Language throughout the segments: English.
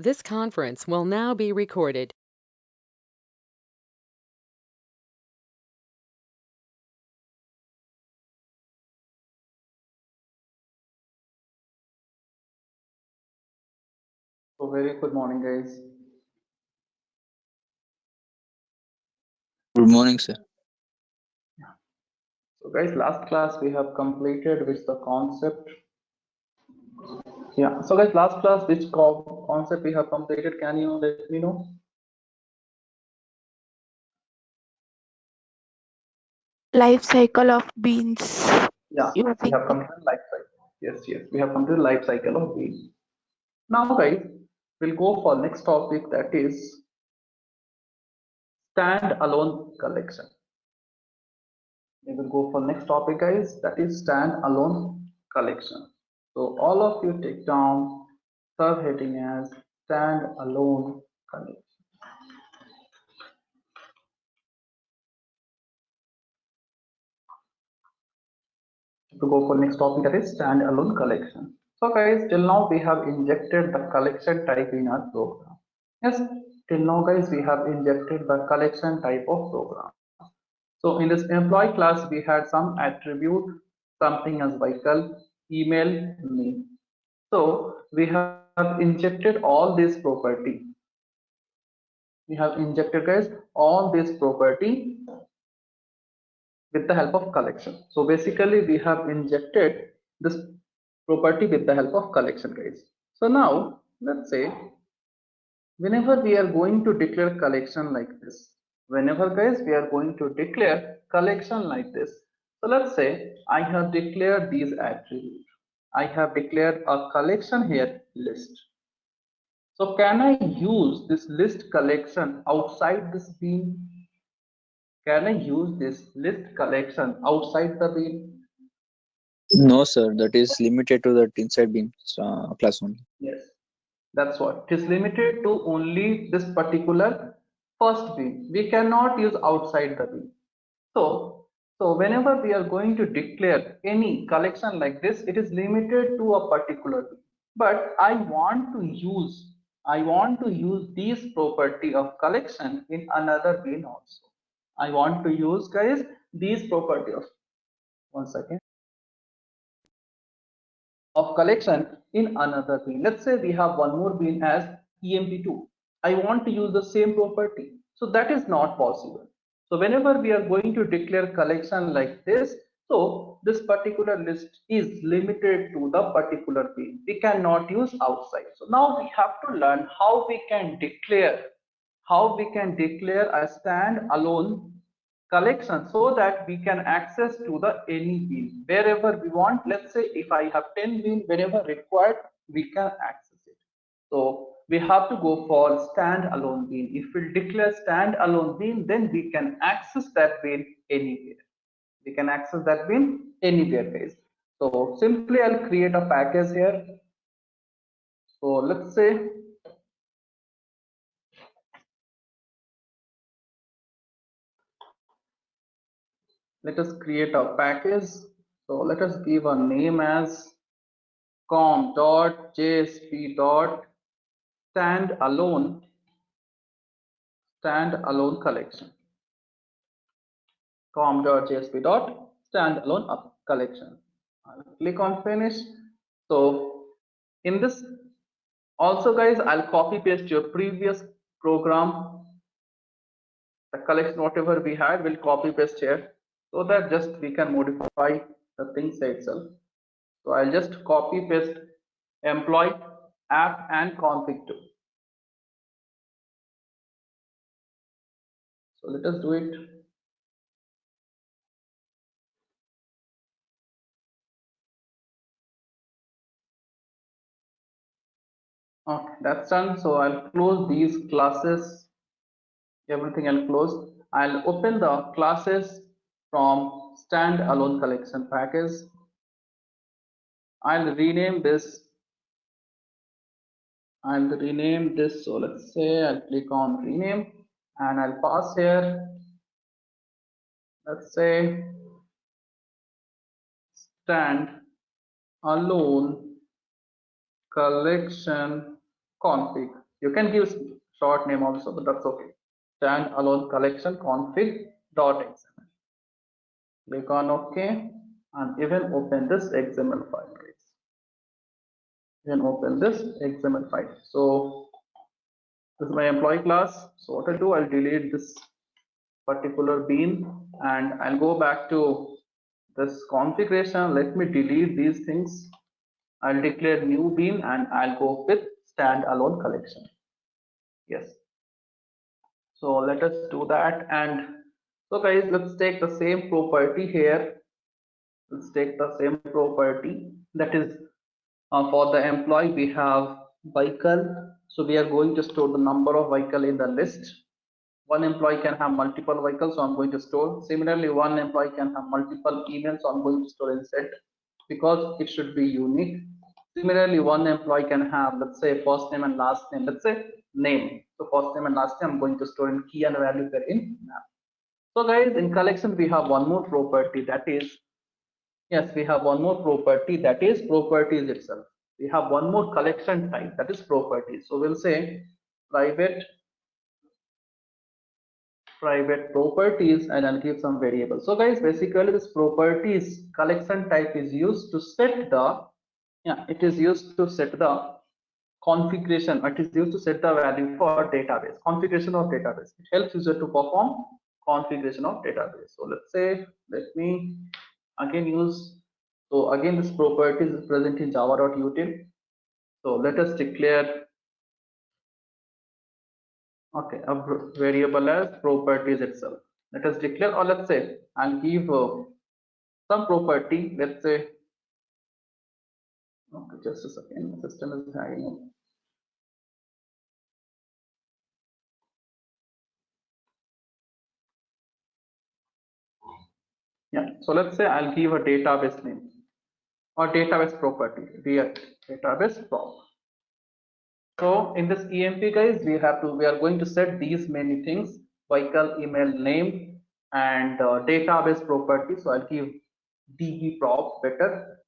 This conference will now be recorded. So very good morning, guys. Good morning, sir. So guys, last class we have completed with the concept. Yeah. So guys, last class which concept we have completed? Can you let me know? Life cycle of beans. Yeah, we have completed life cycle. Yes, we have completed life cycle of beans. Now, guys, we'll go for next topic, that is stand-alone collection. We will go for next topic, guys, that is stand-alone collection. So all of you take down subheading as stand-alone collection. To go for next topic, that is stand-alone collection. So guys, till now we have injected the collection type in our program. Yes, till now guys we have injected the collection type of program. So in this employee class we had some attribute, something as vehicle, email, name. So we have injected all this property. We have injected, guys, all this property with the help of collection. So basically we have injected this property with the help of collection, guys. So now let's say whenever we are going to declare collection like this, whenever guys we are going to declare collection like this, so let's say I have declared these attributes. I have declared a collection here, list. So can I use this list collection outside this bean? Can I use this list collection outside the bean? No, sir. That is limited to that inside beam class only. Yes, that's what. It is limited to only this particular first bean. We cannot use outside the bean. So whenever we are going to declare any collection like this, it is limited to a particular bean. But I want to use this property of collection in another bean also. I want to use, guys, these property of, one second, of collection in another bean. Let's say we have one more bean as emp2. I want to use the same property. So that is not possible. So whenever we are going to declare collection like this, so this particular list is limited to the particular bean. We cannot use outside. So now we have to learn how we can declare a stand-alone collection so that we can access to the any bean wherever we want. Let's say if I have 10 bean, whenever required we can access it. So we have to go for stand-alone bean. If we declare stand-alone bean, then we can access that bean anywhere. We can access that bean anywhere, guys. So simply I'll create a package here. So let's say let us create a package. So let us give a name as com.jsp.standalone collection. com.jsp.standalone collection. I'll click on finish. So in this also, guys, I'll copy paste your previous program, the collection whatever we had, will copy paste here so that just we can modify the things itself. So I'll just copy paste employee app and config too. So let us do it. Okay, that's done. So I'll close these classes. Everything I'll close. I'll open the classes from standalone collection package. I'll rename this. So let's say I'll click on rename and I'll pass here. Let's say stand alone collection config. You can give short name also, but that's okay. Standalone collection config.xml. Click on OK and even open this XML file, guys. Then open this XML file. So this is my employee class. So what I'll do, I'll delete this particular bean and I'll go back to this configuration. Let me delete these things. I'll declare new bean and I'll go with standalone collection. Yes. So let us do that. And so guys, let's take the same property here. Let's take the same property, that is for the employee we have vehicle. So we are going to store the number of vehicle in the list. One employee can have multiple vehicles, so I'm going to store. Similarly, one employee can have multiple emails, so I'm going to store in set because it should be unique. Similarly, one employee can have, let's say, first name and last name. Let's say name. So first name and last name I'm going to store in key and value pair in map. So guys, in collection we have one more property, that is, yes, we have one more property, that is properties itself. We have one more collection type, that is properties. So we'll say private properties and I'll give some variables. So guys, basically this properties collection type is used to set the, it is used to set the configuration. It is used to set the value for database, configuration of database. It helps user to perform configuration of database. So let's say, let me again use, so again this properties is present in java.util. So let us declare a variable as properties itself. Let us declare, or let's say I'll give some property, let's say, okay, just a second, the system is hanging up. So let's say I'll give a database name or database property via database prop. So in this EMP guys, we are going to set these many things: vehicle, email, name, and database property. So I'll give db prop, better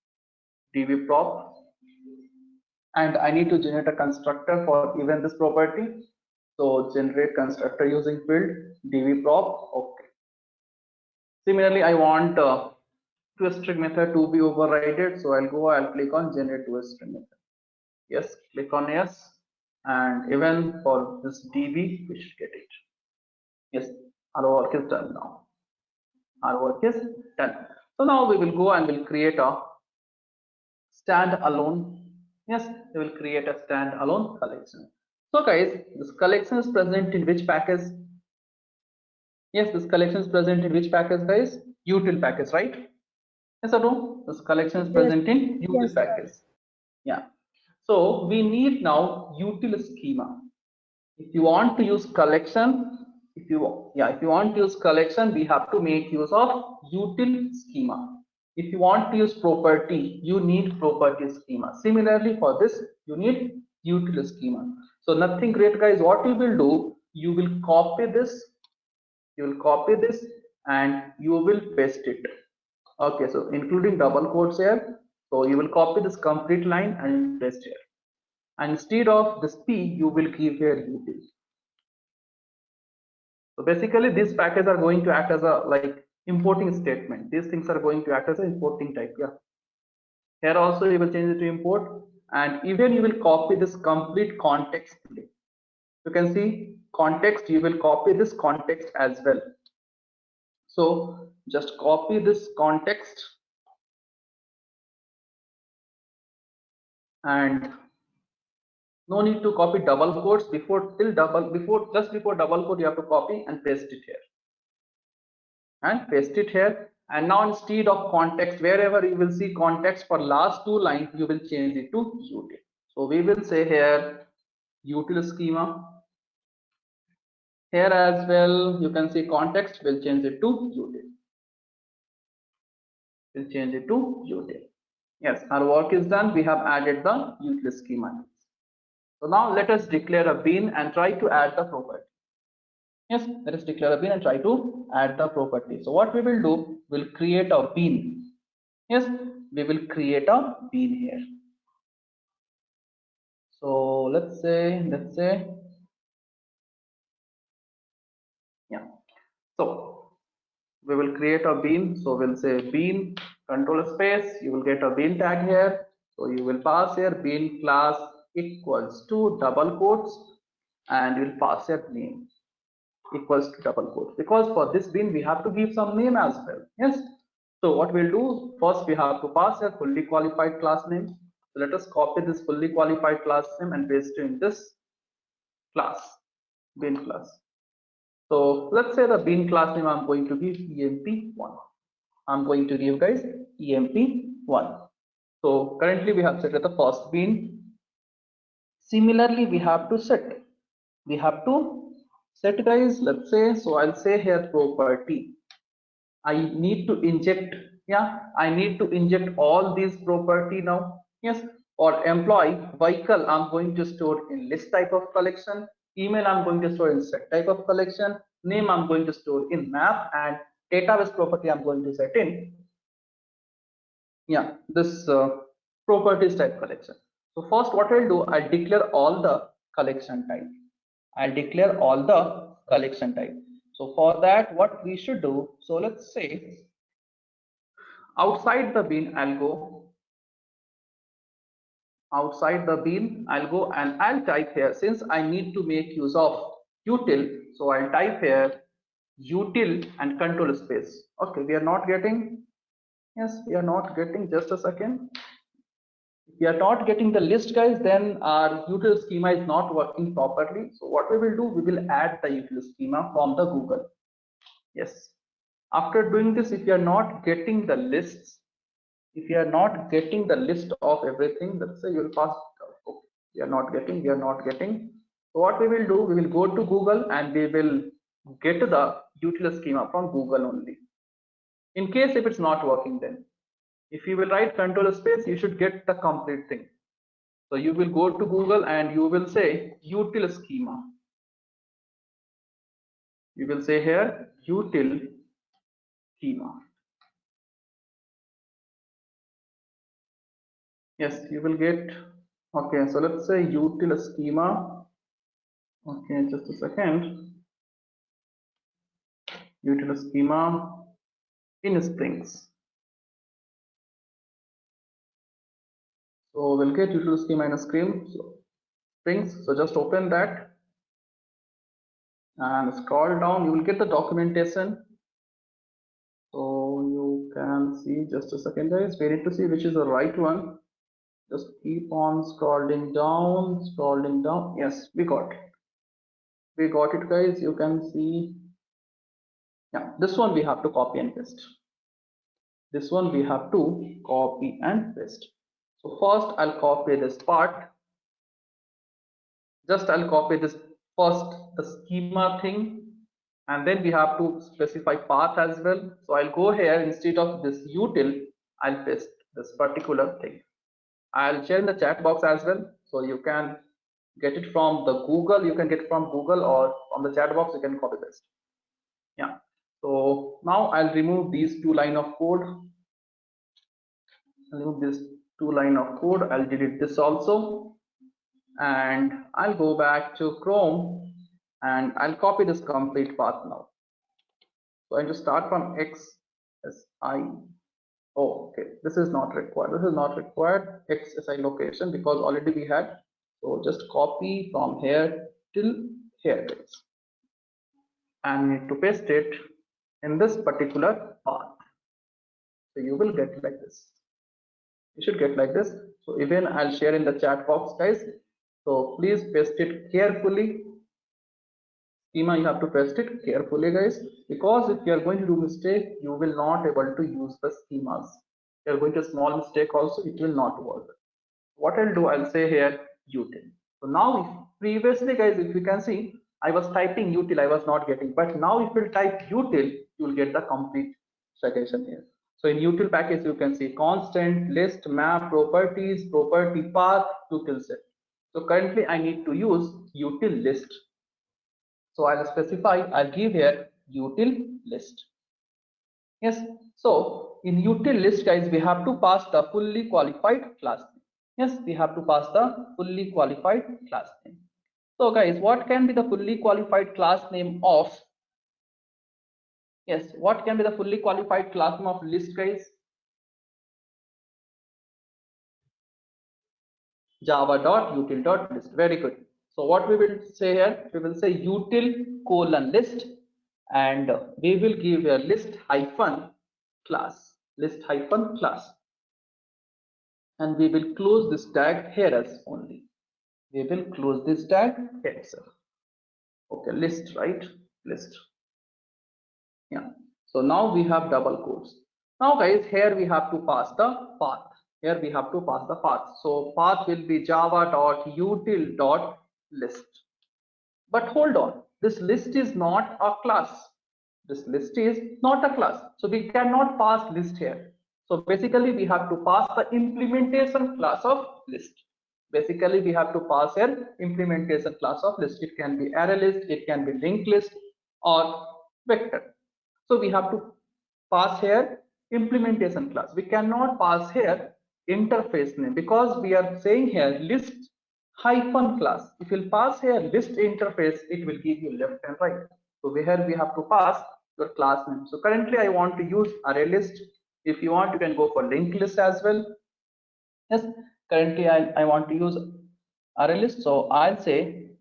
db prop, and I need to generate a constructor for even this property. So generate constructor using field db prop. Okay. Similarly, I want toString method to be overridden. So I'll click on generate toString method. Yes, click on yes, and even for this db we should get it. Yes, our work is done now. Our work is done. So now we will go and we'll create a standalone. Yes, we will create a standalone collection. So guys, this collection is present in which package? Yes, this collection is present in which package, guys? Util package, right? Yes or no? This collection is present in util package. Yeah. So we need now util schema. If you want to use collection, if you want to use collection, we have to make use of util schema. If you want to use property, you need property schema. Similarly, for this, you need util schema. So nothing great, guys. What you will do, you will copy this, and you will paste it. Okay, so including double quotes here. So you will copy this complete line and paste here. And instead of this p, you will give here util. So basically, these packages are going to act as a importing statement. These things are going to act as an importing type. Yeah. Here also you will change it to import, and even you will copy this complete context. You can see context. You will copy this context as well. So just copy this context and no need to copy double quotes before double quote. You have to copy and paste it here. And now instead of context, wherever you will see context for last two lines, you will change it to util. So we will say here util schema. Here as well, you can see context, will change it to util. Yes, our work is done. We have added the util schema. So now let us declare a bean and try to add the property. Yes, let us declare a bean and try to add the property. So what we will do, we'll create a bean. Yes, we will create a bean here. So let's say, yeah. So we will create a bean. So we'll say bean control space. You will get a bean tag here. So you will pass here bean class equals to double quotes, and you will pass here name equals to double quotes, because for this bean we have to give some name as well. Yes. So what we'll do, first we have to pass a fully qualified class name. So let us copy this fully qualified class name and paste it in this class, bean class. So let's say the bean class name I'm going to give emp1. I'm going to give guys emp1. So currently we have set at the first bean. Similarly, we have to set guys, let's say, so I'll say here property. I need to inject, I need to inject all these property now. Yes. Or employee vehicle, I'm going to store in list type of collection. Email, I'm going to store in set type of collection. Name, I'm going to store in map, and database property, I'm going to set in this properties type collection. So first what I'll do, I'll declare all the collection type. So for that, what we should do, so let's say outside the bean, I'll go and I'll type here, since I need to make use of util, so I'll type here util and control space. Okay, we are not getting, just a second. If we are not getting the list guys, then our util schema is not working properly. So what we will do, we will add the util schema from the Google. Yes. After doing this, if you are not getting the lists, of everything, let's say you'll pass, okay, we are not getting. So what we will do, we will go to Google and we will get the util schema from Google only. In case if it's not working, then if you will write control space, you should get the complete thing. So you will go to Google and you will say util schema. You will say here util schema. Yes, you will get, okay, so let's say util schema. Okay, just a second. Util schema in strings. So we'll get util schema in a strings. So just open that and scroll down. You will get the documentation. So you can see, just a second guys, we need to see which is the right one. Just keep on scrolling down. Yes, we got it guys. You can see, this one we have to copy and paste. So first I'll copy this part. I'll copy this first, the schema thing, and then we have to specify path as well. So I'll go here, instead of this util, I'll paste this particular thing. I'll share in the chat box as well, so you can get it from the Google. You can get it from Google, or from the chat box you can copy this. So now I'll remove these 2 lines of code. I'll delete this also, and I'll go back to Chrome and I'll copy this complete path now. So I just start from XSI. Oh, okay, this is not required. XSI location, because already we had. So just copy from here till here, and need to paste it in this particular path. So you will get like this. You should get like this. So even I'll share in the chat box guys. So please paste it carefully. Schema, you have to paste it carefully guys, because if you are going to do mistake, you will not able to use the schemas. If you are going to small mistake also, it will not work. What I'll do, I'll say here util. So now previously guys, if you can see, I was typing util, I was not getting, but now if you type util, you will get the complete citation here. So in util package, you can see constant, list, map, properties, property path, util set. So currently I need to use util list. So I'll specify, I'll give here util list. Yes. So in util list guys, we have to pass the fully qualified class name. Yes, we have to pass the fully qualified class name. So guys, what can be the fully qualified class name of, yes, what can be the fully qualified class name of list, guys? java.util.list. Very good. So what we will say here, we will say util::list, and we will give a list-class, list-class, and we will close this tag here as only. We will close this tag here itself. Okay, list, right? List. Yeah. So now we have double quotes. Now guys, here we have to pass the path. Here we have to pass the path. So path will be java.util.list. But hold on, this list is not a class. This list is not a class. So we cannot pass list here. So basically we have to pass the implementation class of list. Basically we have to pass an implementation class of list. It can be array list, it can be linked list, or vector. So we have to pass here implementation class. We cannot pass here interface name, because we are saying here list hyphen class. If you'll pass here list interface, it will give you left and right. So here we have to pass your class name. So currently I want to use array list. If you want, you can go for linked list as well. Yes, currently I want to use array list. So I'll say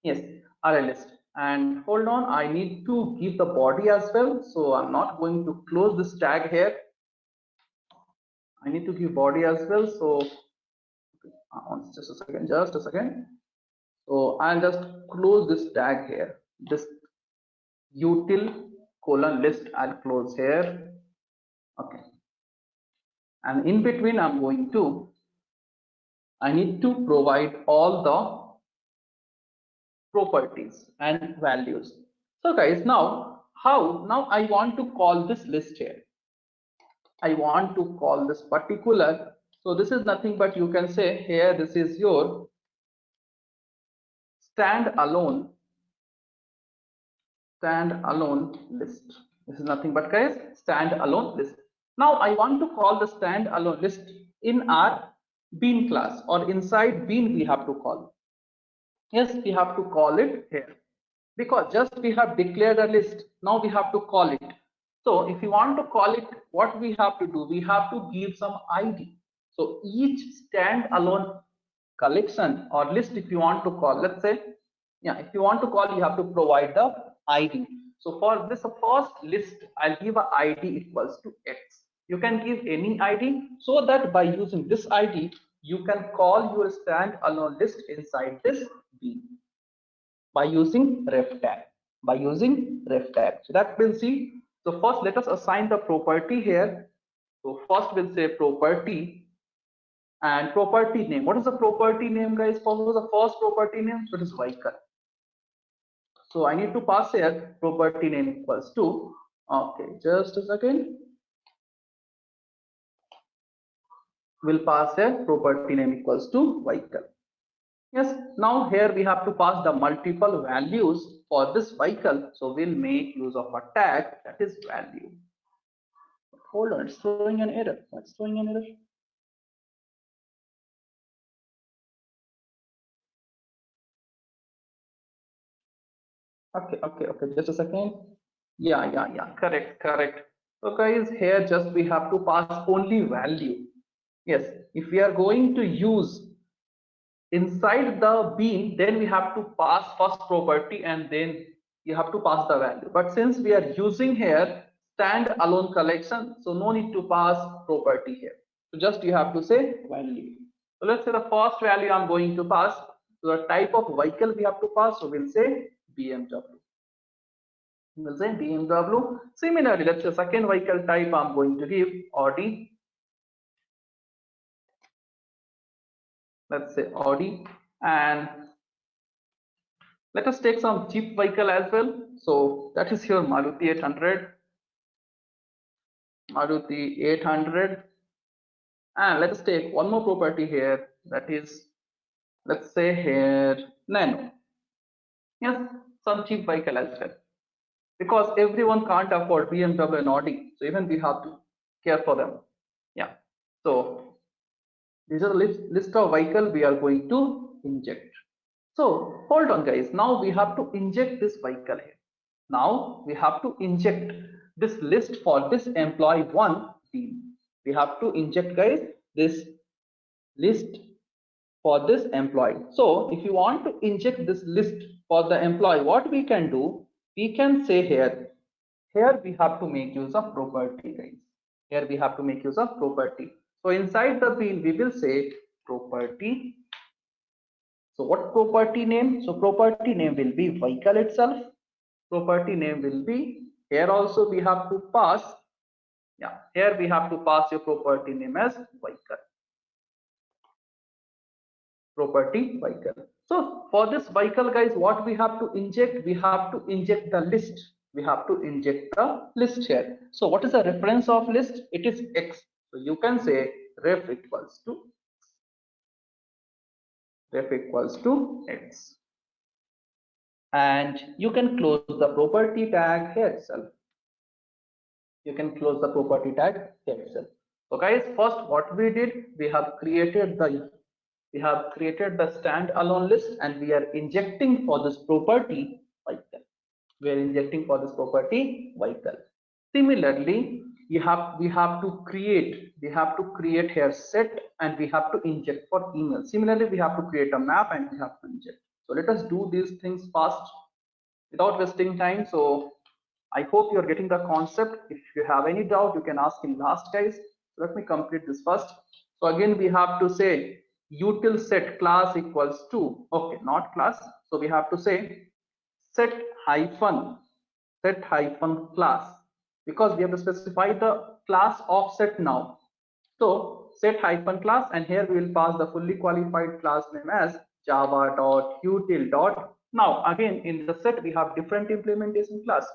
yes, array list. And hold on, I need to give the body as well. So I'm not going to close this tag here. I need to give body as well. So just a second. So I'll just close this tag here. This util::list I'll close here. Okay. And in between I need to provide all the properties and values. So guys, now I want to call this list here. I want to call this particular. So this is nothing but, you can say here, this is your standalone list. This is nothing but, guys, standalone list. Now I want to call the standalone list in our bean class, or inside bean we have to call. Yes, we have to call it here, because just we have declared a list. Now we have to call it. So if you want to call it, what we have to do, we have to give some ID. So each standalone collection or list, if you want to call, let's say, yeah, if you want to call, you have to provide the ID. So for this first list, I'll give a ID equals to X. You can give any ID, so that by using this ID, you can call your standalone list inside this bean by using ref tag. So that we'll see. So first let us assign the property here. So first we'll say property, and property name. What is the property name, guys? For the first property name, so it is vehicle. So I need to pass here property name equals to, okay, just a second. We'll pass here property name equals to vehicle. Yes, now here we have to pass the multiple values for this vehicle. So we'll make use of a tag that is value. Hold on, it's throwing an error. What's throwing an error? Okay, just a second. Yeah, correct. So guys, here just we have to pass only value. Yes, if we are going to use inside the bean, then we have to pass first property and then you have to pass the value. But since we are using here standalone collection, so no need to pass property here. So just you have to say value. So let's say the first value I'm going to pass. So the type of vehicle we have to pass, so we'll say BMW. We'll say BMW. Similarly, let's say second vehicle type I'm going to give Audi. Let's say Audi, and let us take some cheap vehicle as well. So that is your Maruti 800. And let us take one more property here. That is, let's say here Nano. Yes, some cheap vehicle as well, because everyone can't afford BMW and Audi. So even we have to care for them. Yeah. So These are the list of vehicle we are going to inject. So hold on guys, now we have to inject this vehicle here. Now we have to inject this list for this employee 1 team. We have to inject guys this list for this employee. So if you want to inject this list for the employee, what we can do, we can say here we have to make use of property guys. Here we have to make use of property. So inside the bean we will say property. So what property name? So property name will be vehicle itself. Property name will be, here also we have to pass, here we have to pass your property name as vehicle. Property vehicle. So for this vehicle guys, what we have to inject? We have to inject the list. We have to inject the list here. So what is the reference of list? It is X. So you can say ref equals to X. And you can close the property tag here itself. You can close the property tag here itself. So guys, first what we did, we have created the standalone list and we are injecting for this property vehicle. We are injecting for this property vehicle. Similarly, we have to create here set and we have to inject for email. Similarly, we have to create a map and we have to inject. So let us do these things fast without wasting time. So I hope you're getting the concept. If you have any doubt, you can ask in last guys. So let me complete this first. So again, we have to say util set class equals to, okay, not class. So we have to say set hyphen class, because we have to specify the class of set now. So set hyphen class, and here we will pass the fully qualified class name as java.util. Now again in the set we have different implementation class.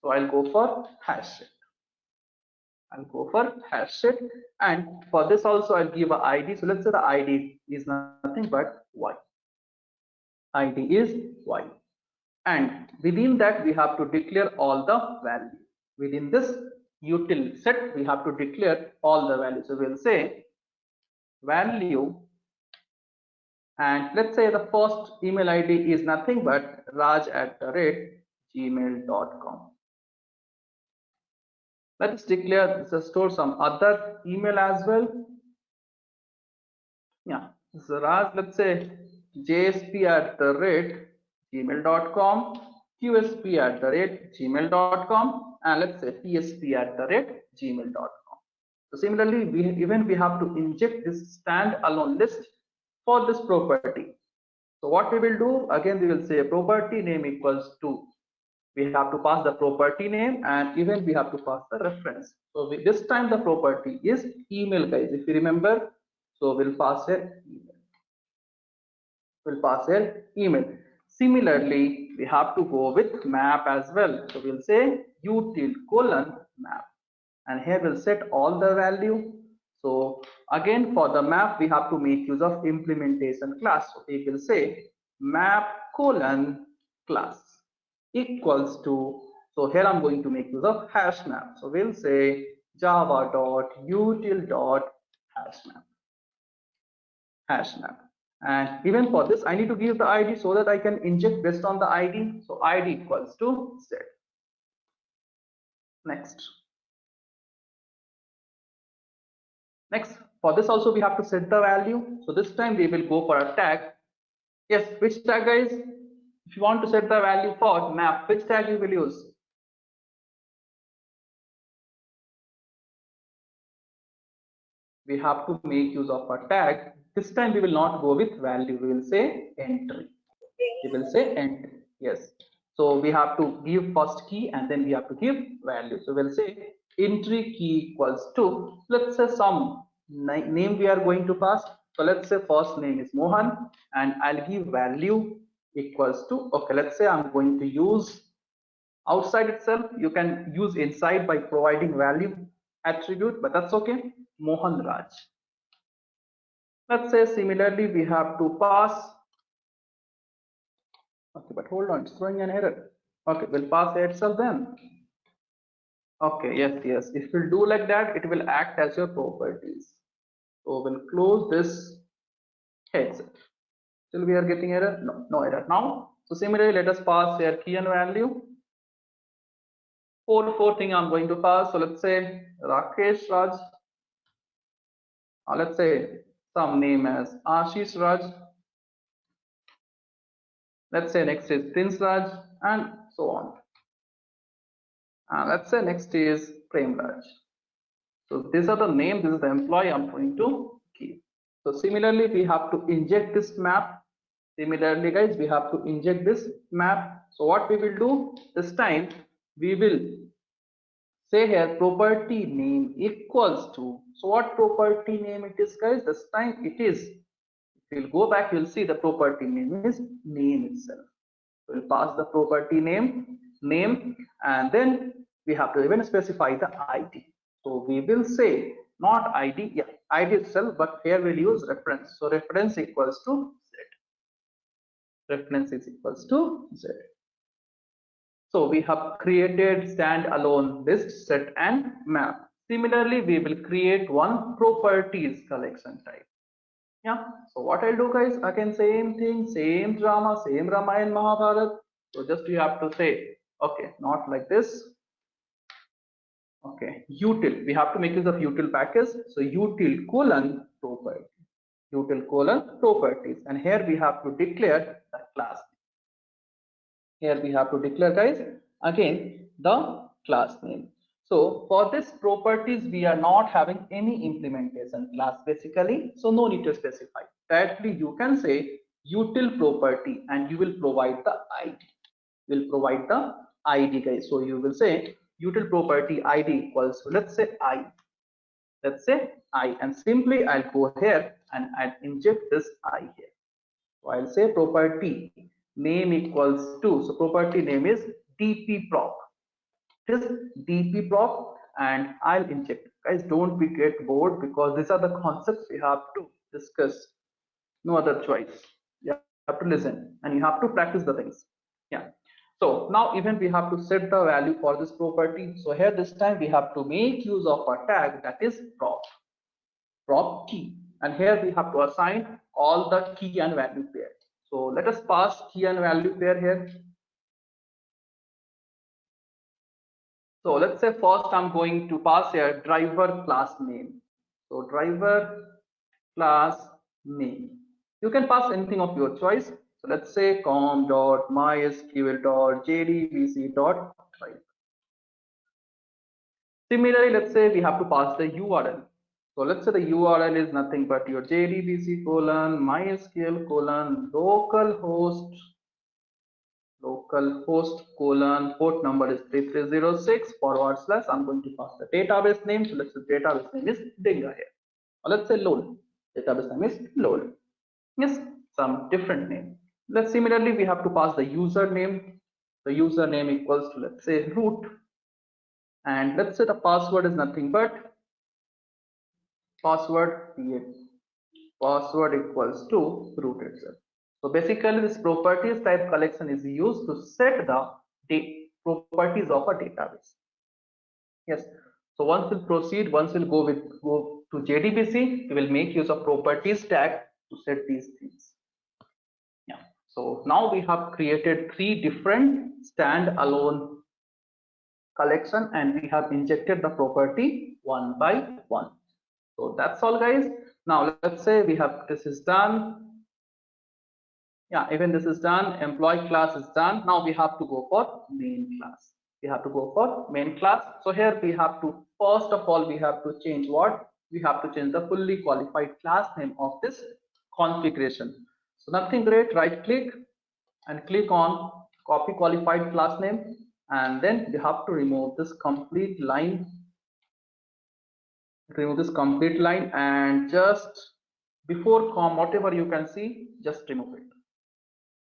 So I'll go for hash set. And for this also I'll give a ID. So let's say the ID is nothing but y. ID is y. And within that we have to declare all the value. Within this util set we have to declare all the values. So we'll say value, and let's say the first email ID is nothing but raj@gmail.com. Let's declare this, store some other email as well. Yeah, so Raj, let's say jsp@gmail.com, qsp@gmail.com, and let's say tsp@gmail.com. So similarly, we have to inject this standalone list for this property. So what we will do, again we will say property name equals to, we have to pass the property name and even we have to pass the reference. So this time the property is email guys, if you remember. So we'll pass here email. Similarly, we have to go with map as well. So we'll say util : map, and here we'll set all the value. So again for the map we have to make use of implementation class. So we will say map : class equals to, so here I'm going to make use of hash map. So we'll say java.util.hashmap. And even for this I need to give the ID so that I can inject based on the ID. So ID equals to z. Next, for this also we have to set the value. So this time we will go for a tag. Yes, which tag guys? If you want to set the value for map, which tag you will use? We have to make use of a tag. This time we will not go with value, we will say entry. Yes. So we have to give first key and then we have to give value. So we'll say entry key equals to, let's say some name we are going to pass. So let's say first name is Mohan and I'll give value equals to, okay, let's say I'm going to use outside itself. You can use inside by providing value attribute, but that's okay. Mohan Raj. Let's say similarly we have to pass, okay, but hold on, it's throwing an error. Okay, we'll pass itself then. Okay, yes, if you do like that, it will act as your properties. So we'll close this headset. Still we are getting error? No, no error now. So similarly, let us pass here key and value. Four thing I'm going to pass. So let's say Rakesh Raj. Let's say some name as Ashish Raj. Let's say next is Prince Raj, and so on. Let's say next is Prem Raj. So these are the names. This is the employee I'm going to keep. So similarly, we have to inject this map. Similarly, guys, we have to inject this map. So what we will do this time, we will say here property name equals to. So what property name it is, guys? This time it is. If you'll go back, you'll see the property name is name itself. We'll pass the property name, and then we have to even specify the ID. So we will say not ID, yeah, ID itself, but here we'll use reference. So reference equals to Z. Reference is equals to Z. So we have created standalone list, set, and map. Similarly, we will create one properties collection type. Yeah. So what I'll do, guys, again same thing, same drama, same Ramayana Mahabharat. So just you have to say, okay, not like this. Okay, util. We have to make use of util package. So util colon property. Util colon properties. And here we have to declare the class. Here we have to declare, guys, again the class name. So for this properties, we are not having any implementation class basically. So no need to specify. Directly you can say util property and you will provide the ID. Will provide the ID, guys. So you will say util property ID equals to, let's say I. Let's say I, and simply I'll go here and I'll inject this I here. So I'll say property name equals to, so property name is dpprop. It is dpprop, and I'll inject. Guys, don't be get bored because these are the concepts we have to discuss. No other choice. You have to listen and you have to practice the things. Yeah. So now even we have to set the value for this property. So here this time we have to make use of a tag that is prop key, and here we have to assign all the key and value pair. So let us pass key and value pair here. So let's say first I'm going to pass here driver class name. So driver class name. You can pass anything of your choice. So let's say com.mysql.jdbc.driver. Similarly, let's say we have to pass the URL. So let's say the URL is nothing but your jdbc colon mysql colon localhost colon port number is 3306 / I'm going to pass the database name. So let's say database name is Dinga here. Or let's say LOL. Database name is LOL. Yes, some different name. Let's similarly we have to pass the username. The username equals to, let's say, root, and let's say the password is nothing but password equals to root itself. So basically this properties type collection is used to set the properties of a database. Yes. So once we'll proceed, once we'll go to JDBC, we will make use of properties tag to set these things. Yeah. So now we have created 3 different standalone collection and we have injected the property one by one. So that's all, guys. Now let's say we have this is done. Yeah, even this is done. Employee class is done. Now we have to go for main class. We have to go for main class. So here we have to, first of all, we have to change what? We have to change the fully qualified class name of this configuration. So nothing great, right click and click on copy qualified class name, and then we have to remove this complete line. Remove this complete line and just before com, whatever you can see, just remove it.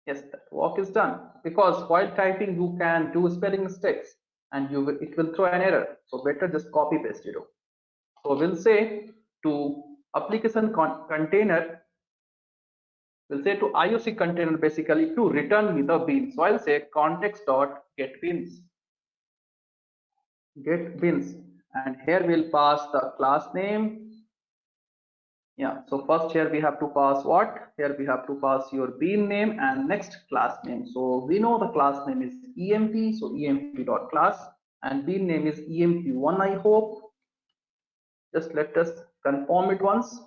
Yes, that work is done, because while typing you can do spelling mistakes and it will throw an error. So better just copy paste it. So we'll say to application container, we'll say to IOC container basically to return me the beans. So I'll say context.get beans, and here we'll pass the class name Yeah, so first here we have to pass what? Here we have to pass your bean name and next class name. So we know the class name is emp, so emp.class, and bean name is emp1, I hope. Just let us confirm it once.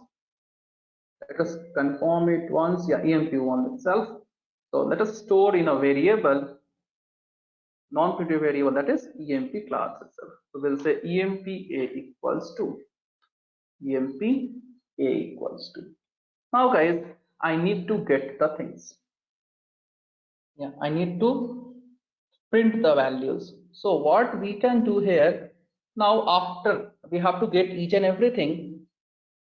Let us confirm it once. Yeah, emp1 itself. So let us store in a variable, non-primitive variable, that is emp class itself. So we'll say emp a equals to emp a equals to. Now guys, I need to get the things. Yeah, I need to print the values. So what we can do here, now after we have to get each and everything.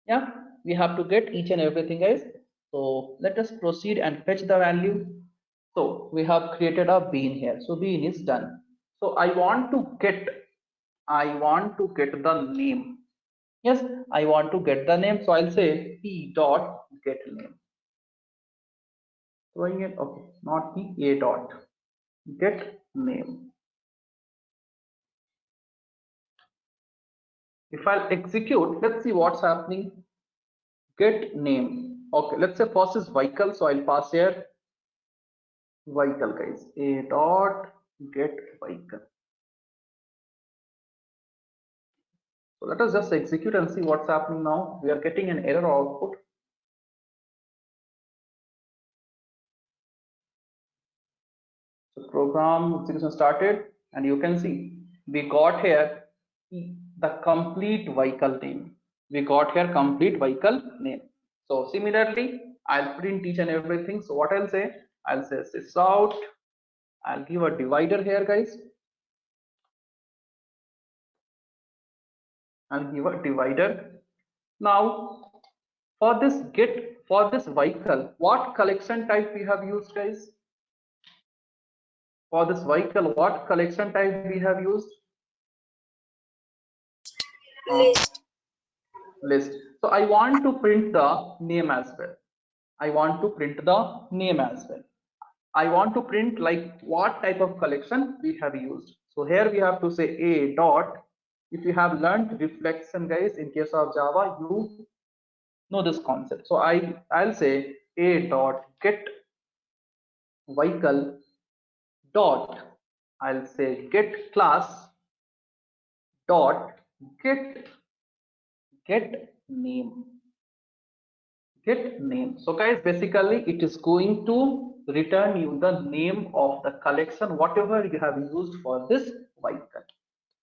Yeah, we have to get each and everything, guys. So let us proceed and fetch the value. So we have created a bean here. So bean is done. So I want to get the name. Yes, I want to get the name. So I'll say p dot get name. Throwing it, okay, not p, a dot get name. If I'll execute, let's see what's happening. Get name. Okay, let's say first is vehicle, so I'll pass here vehicle, guys. A dot get vehicle. So let us just execute and see what's happening now. We are getting an error output. So program execution started, and you can see we got here the complete vehicle name. We got here complete vehicle name. So similarly, I'll print each and everything. So what I'll say sys out. I'll give a divider here, guys. I'll give a divider. Now for this vehicle, what collection type we have used, guys? For this vehicle, what collection type we have used? List. So I want to print the name as well. I want to print the name as well. I want to print like what type of collection we have used. So here we have to say a dot. If you have learned reflection, guys, in case of Java, you know this concept. So I'll say a dot get vehicle dot, I'll say get class dot get name. Get name. So guys, basically it is going to return you the name of the collection, whatever you have used for this vehicle.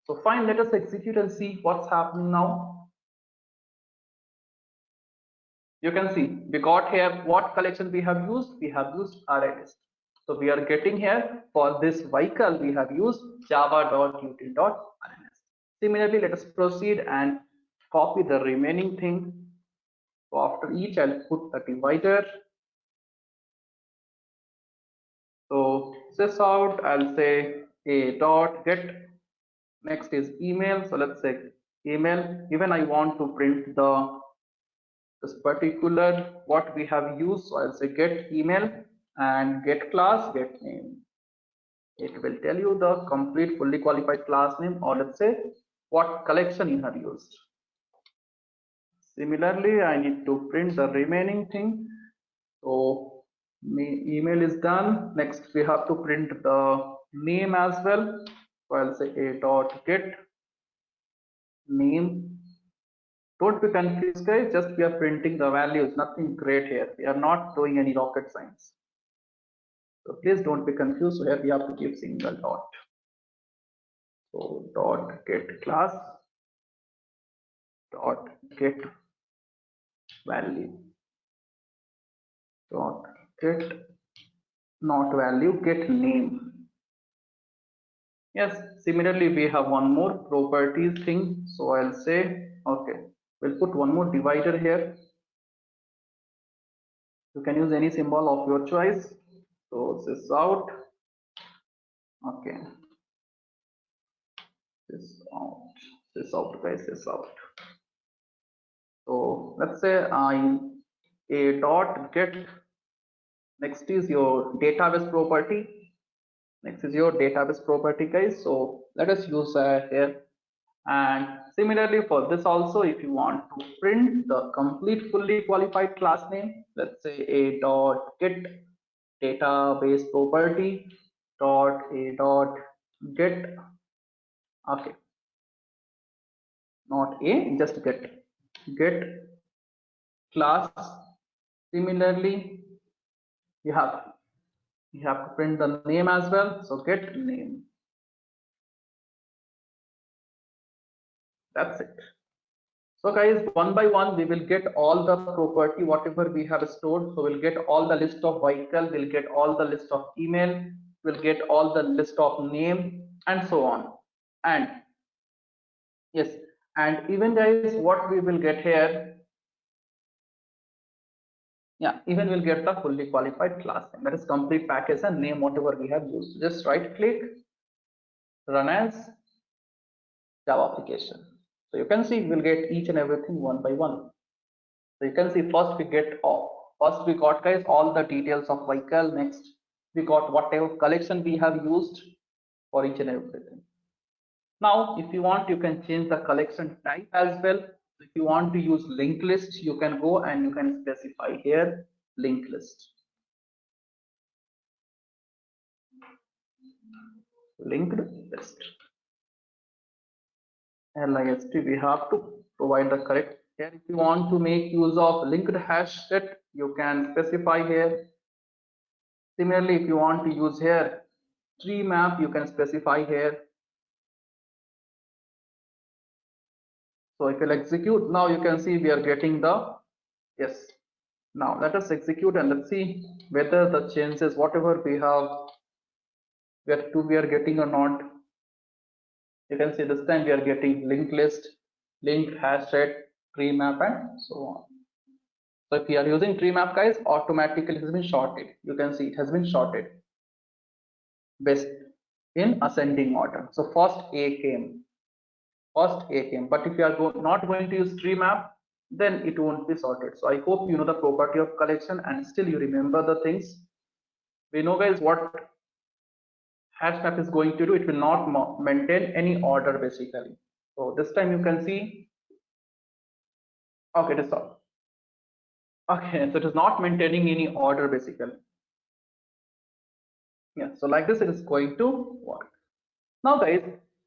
So fine, let us execute and see what's happening now. You can see we got here what collection we have used. We have used array list. So we are getting here for this vehicle we have used java.util.arraylist. Similarly, let us proceed and copy the remaining thing. So after each, I'll put a divider. So sys out, I'll say a dot get. Next is email. So let's say email. Even I want to print this particular what we have used. So I'll say get email and get class get name. It will tell you the complete fully qualified class name, or let's say what collection you have used. Similarly, I need to print the remaining thing. So email is done. Next we have to print the name as well. So I'll say a dot get name. Don't be confused, guys, just we are printing the values, nothing great here. We are not doing any rocket science, so please don't be confused. So here we have to give single dot. So dot get class dot get value dot get not value get name. Yes, similarly we have one more properties thing. So I'll say okay, we'll put one more divider here. You can use any symbol of your choice. So sys out. Okay, sys out guys, sys out. So let's say I a dot get. Next is your database property. Next is your database property, guys. So let us use here And similarly for this also, if you want to print the complete fully qualified class name, let's say a dot get database property dot a dot get, okay, not a, just get class. Similarly, you have to print the name as well, so get name. That's it. So guys, one by one we will get all the property whatever we have stored. So we'll get all the list of vehicle, we'll get all the list of email, we'll get all the list of name, and so on. And yes, and even guys, what we will get here, yeah, even we'll get the fully qualified class name, that is complete package and name whatever we have used. Just right click, run as Java application. So you can see we'll get each and everything one by one. So you can see first we got guys all the details of vehicle. Next we got what type of collection we have used for each and everything. Now if you want, you can change the collection type as well. If you want to use linked list, you can go and you can specify here linked list. Linked list. LIST, we have to provide the correct here. If you want to make use of linked hash set, you can specify here. Similarly, if you want to use here tree map, you can specify here. So if you'll execute, now you can see we are getting the yes. Now let us execute and let's see whether the changes whatever we have we are getting or not. You can see this time we are getting linked list, linked hash set, tree map, and so on. So if you are using tree map, guys, automatically it has been sorted. You can see it has been sorted based in ascending order. So first A came, but if you are not going to use tree map, then it won't be sorted. So I hope you know the property of collection and still you remember the things. We know guys what hash map is going to do. It will not maintain any order basically. So this time you can see, okay, it is solved. Okay, so it is not maintaining any order basically. Yeah, so like this it is going to work. Now guys,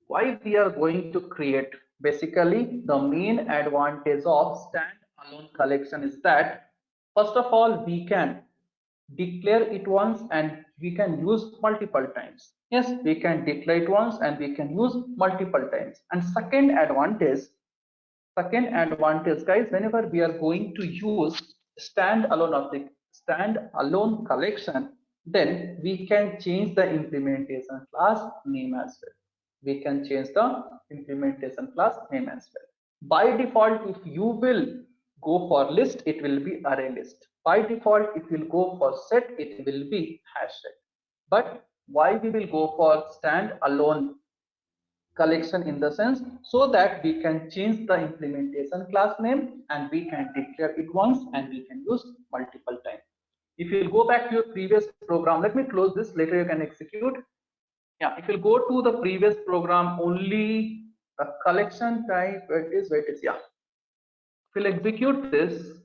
why we are going to create, basically the main advantage of standalone collection is that first of all we can declare it once and we can use multiple times. Yes, we can declare it once and we can use multiple times. And second advantage guys, whenever we are going to use standalone collection, then we can change the implementation class name as well. We can change the implementation class name as well. By default, if you will go for list, it will be array list. By default, if you will go for set, it will be hash set. But why we will go for standalone collection in the sense, so that we can change the implementation class name and we can declare it once and we can use multiple times. If you go back to your previous program, let me close this, later you can execute. Yeah, if you go to the previous program, only the collection type, where it is, yeah. If you'll execute this,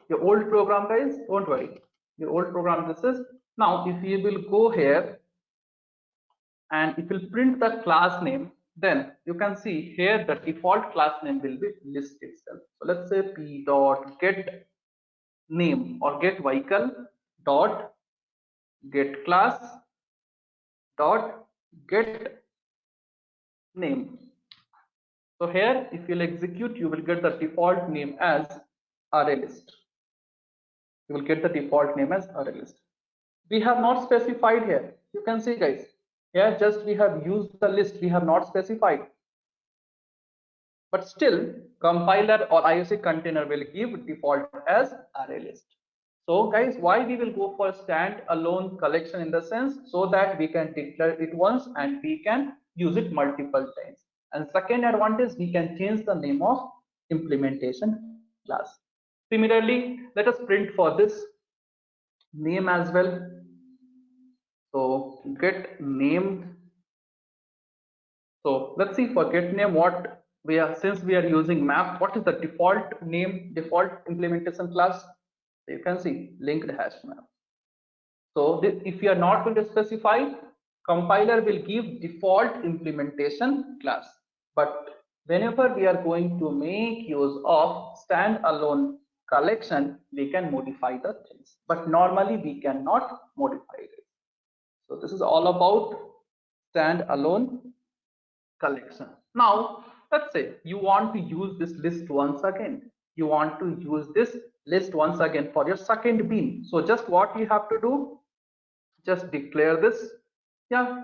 your old program guys, don't worry, your old program this is. Now if you will go here and if you print the class name, then you can see here the default class name will be list itself. So let's say p dot get name or get vehicle dot get class dot get name. So here if you'll execute, you will get the default name as array list. You will get the default name as array list. We have not specified here. You can see guys, here just we have used the list, we have not specified. But still compiler or IOC container will give default as array list. So guys, why we will go for standalone collection in the sense, so that we can declare it once and we can use it multiple times. And second advantage, we can change the name of implementation class. Similarly, let us print for this name as well. So get name So let's see for get name what we are, since we are using map, what is the default name, default implementation class? So you can see linked hash map. So if you are not going to specify, compiler will give default implementation class. But whenever we are going to make use of standalone collection, we can modify the things. But normally we cannot modify it. So this is all about standalone collection. Now, let's say you want to use this list once again. You want to use this list once again for your second bean. So just what you have to do, just declare this. Yeah,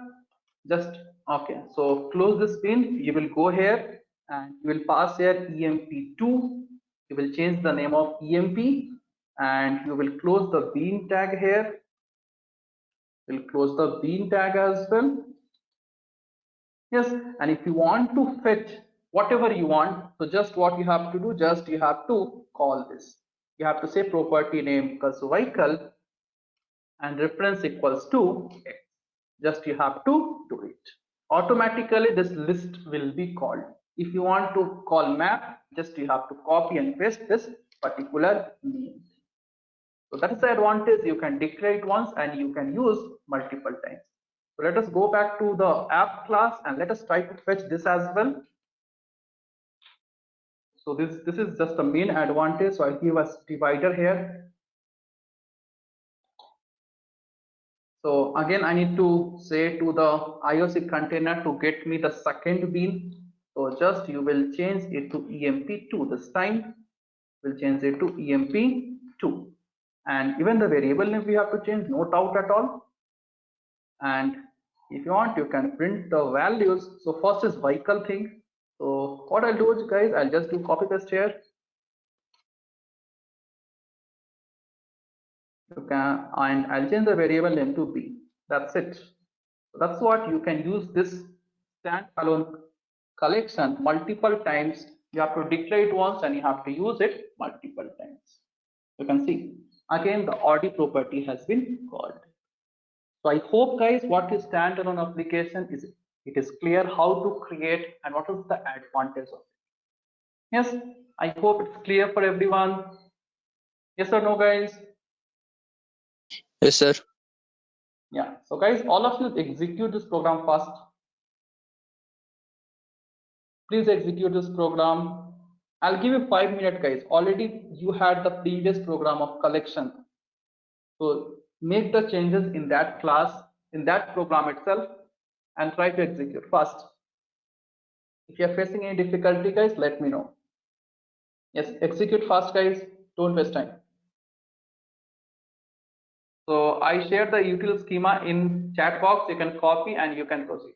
just okay. So close this bean. You will go here and you will pass here emp2. You will change the name of emp and you will close the bean tag here. We'll close the bean tag as well. Yes, and if you want to fetch whatever you want, so just what you have to do, just you have to call this. You have to say property name equals vehicle and reference equals to X. Just you have to do it. Automatically this list will be called. If you want to call map, just you have to copy and paste this particular name. So that is the advantage. You can declare it once and you can use multiple times. So let us go back to the app class and let us try to fetch this as well. So this is just the main advantage. So I'll give us divider here. So again, I need to say to the IOC container to get me the second bean. So just you will change it to emp2 this time. We'll change it to emp2. And even the variable name we have to change, no doubt at all. And if you want, you can print the values. So first is vehicle thing. So what I'll do is, guys, I'll just do copy paste here. You can, and I'll change the variable name to b. That's it. So that's what you can use this standalone collection multiple times. You have to declare it once and you have to use it multiple times. You can see again the audio property has been called. So I hope, guys, what is standalone application is, it is clear how to create and what is the advantage of it. Yes, I hope it's clear for everyone. Yes or no, guys? Yes, sir. Yeah. So guys, all of you execute this program first. Please execute this program. I'll give you 5 minutes, guys. Already you had the previous program of collection. So make the changes in that class, in that program itself, and try to execute fast. If you're facing any difficulty, guys, let me know. Yes, execute fast, guys. Don't waste time. So I shared the util schema in chat box. You can copy and you can proceed.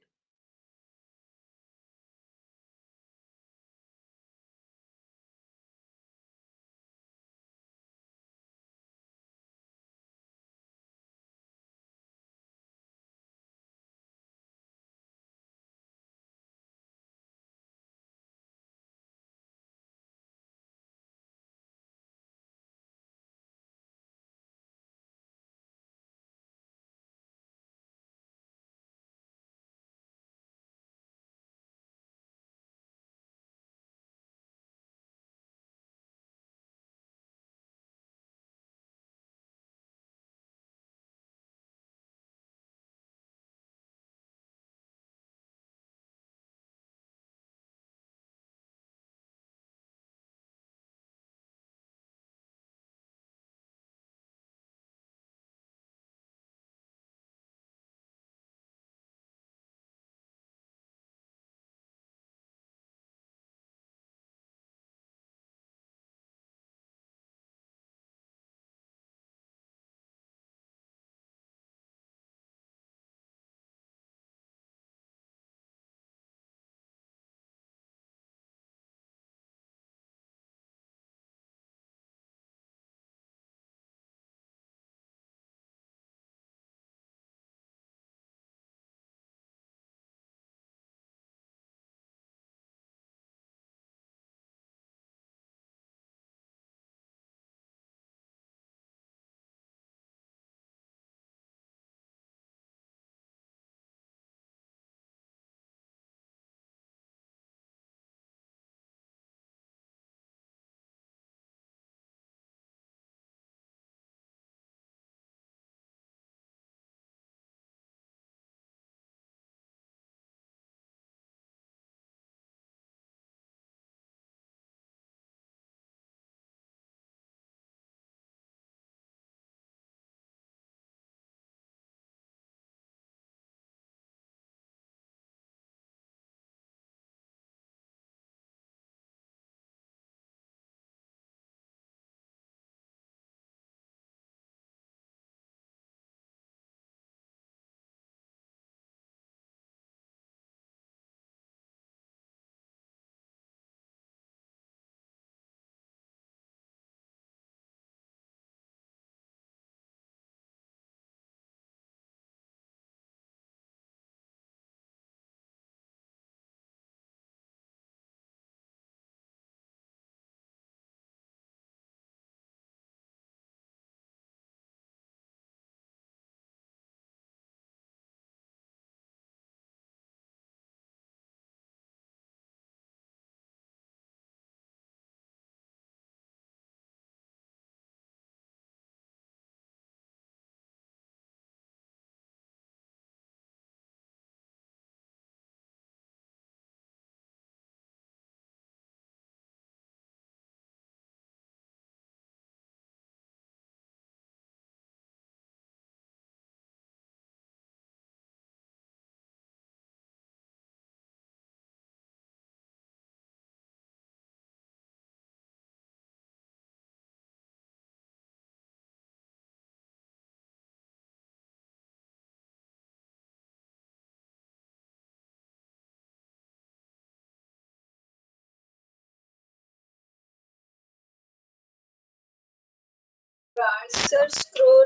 Sir, scroll.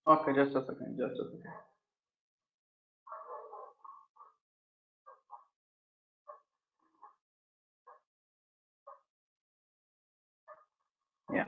Okay, just a second. Yeah.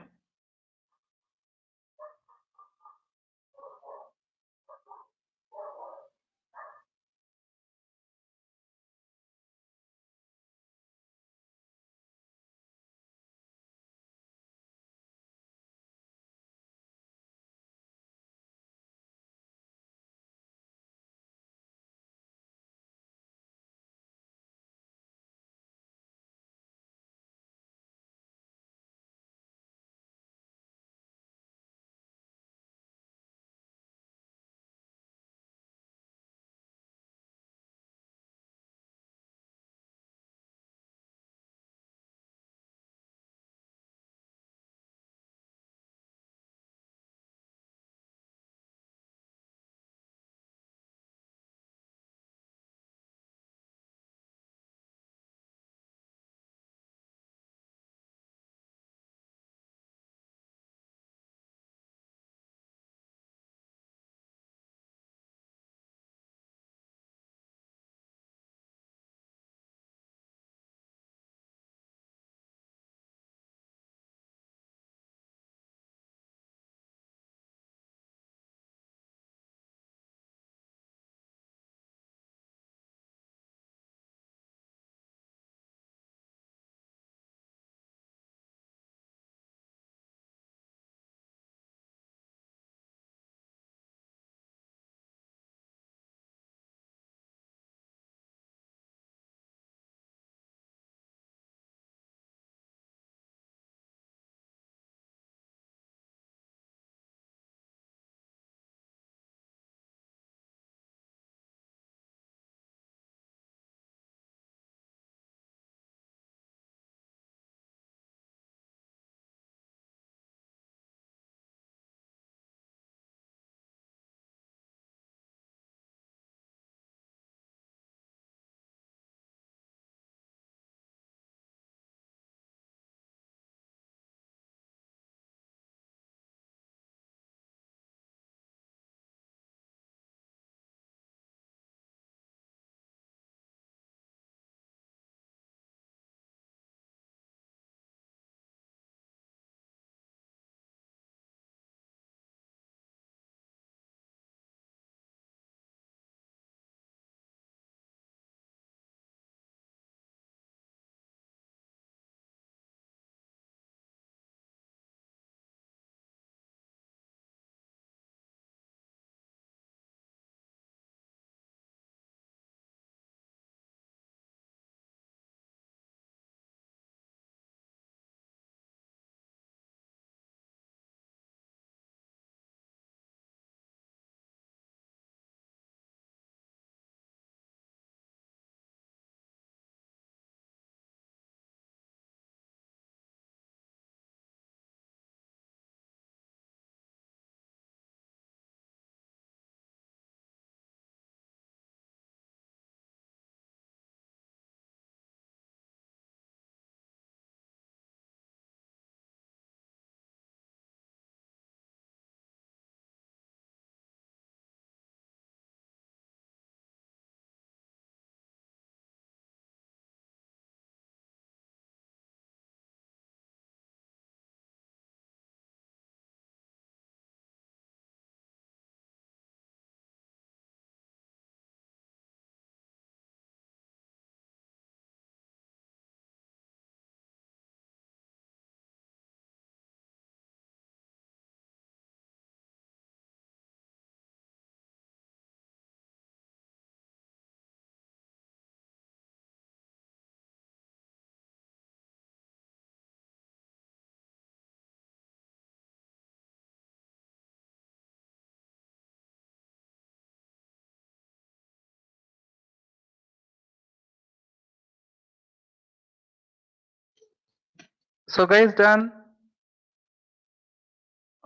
So guys, done.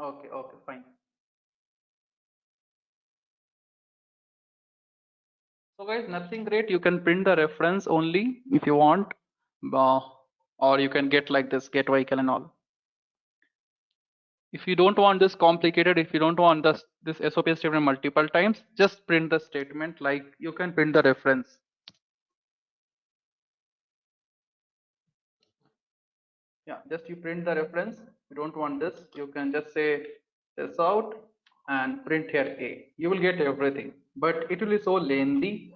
Okay, fine. So guys, nothing great. You can print the reference only if you want, uh, or you can get like this, get vehicle and all. If you don't want this complicated, if you don't want this SOP statement multiple times, just print the statement. Like you can print the reference. Yeah, just you print the reference. You don't want this, you can just say this out and print here A. You will get everything, but it will be so lengthy.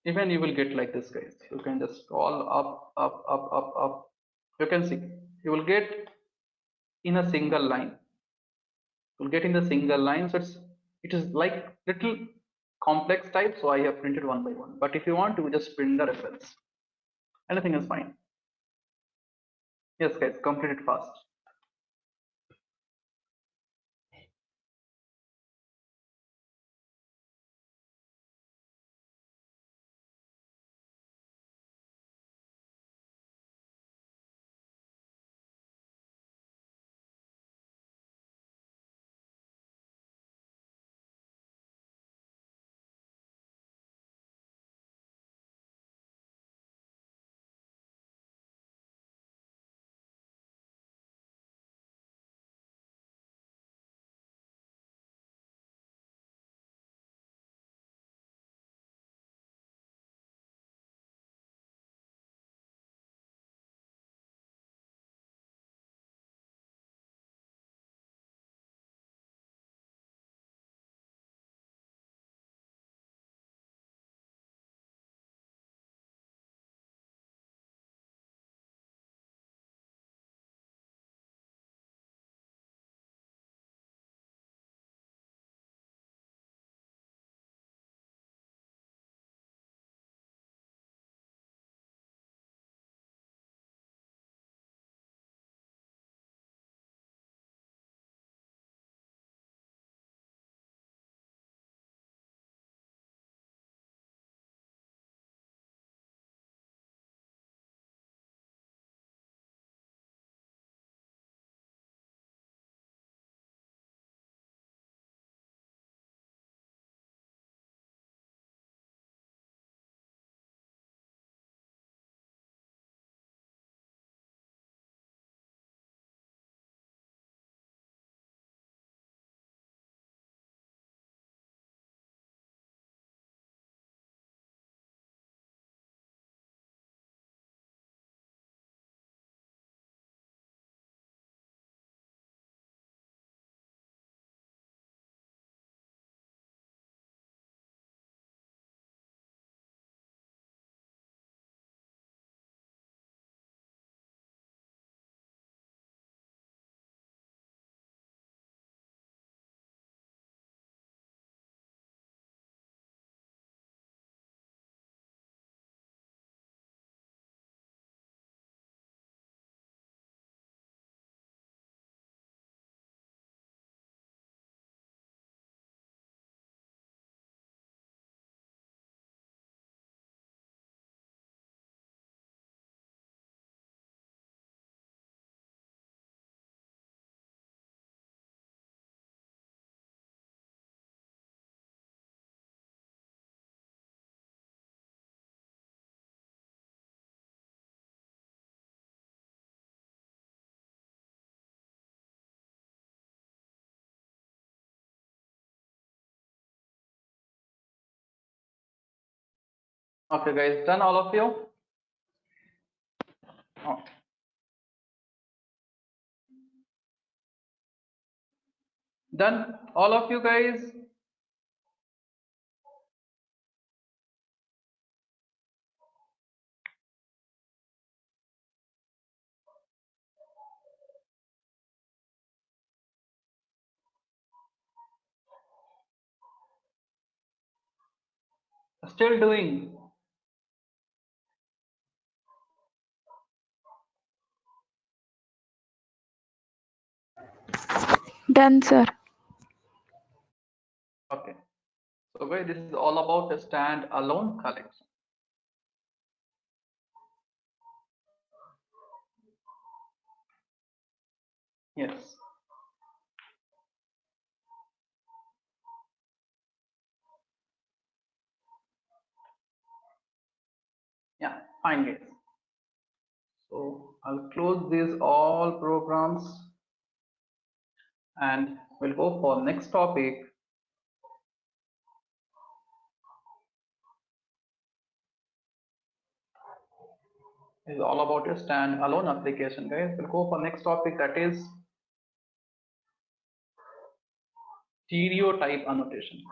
Even you will get like this, guys. You can just scroll up, up, up, up, up. You can see you will get in a single line. You'll get in the single line. So it is like little complex type. So I have printed one by one. But if you want to just print the reference, anything is fine. Yes, guys, complete it fast. Okay, guys, done all of you? Oh. Done all of you guys? Still doing? Done, sir. Okay. So guys, this is all about the stand-alone collection. Yes. Yeah, fine, guys. So I'll close these all programs and we'll go for next topic. Is all about a standalone application, guys. We'll go for next topic, that is stereotype annotation.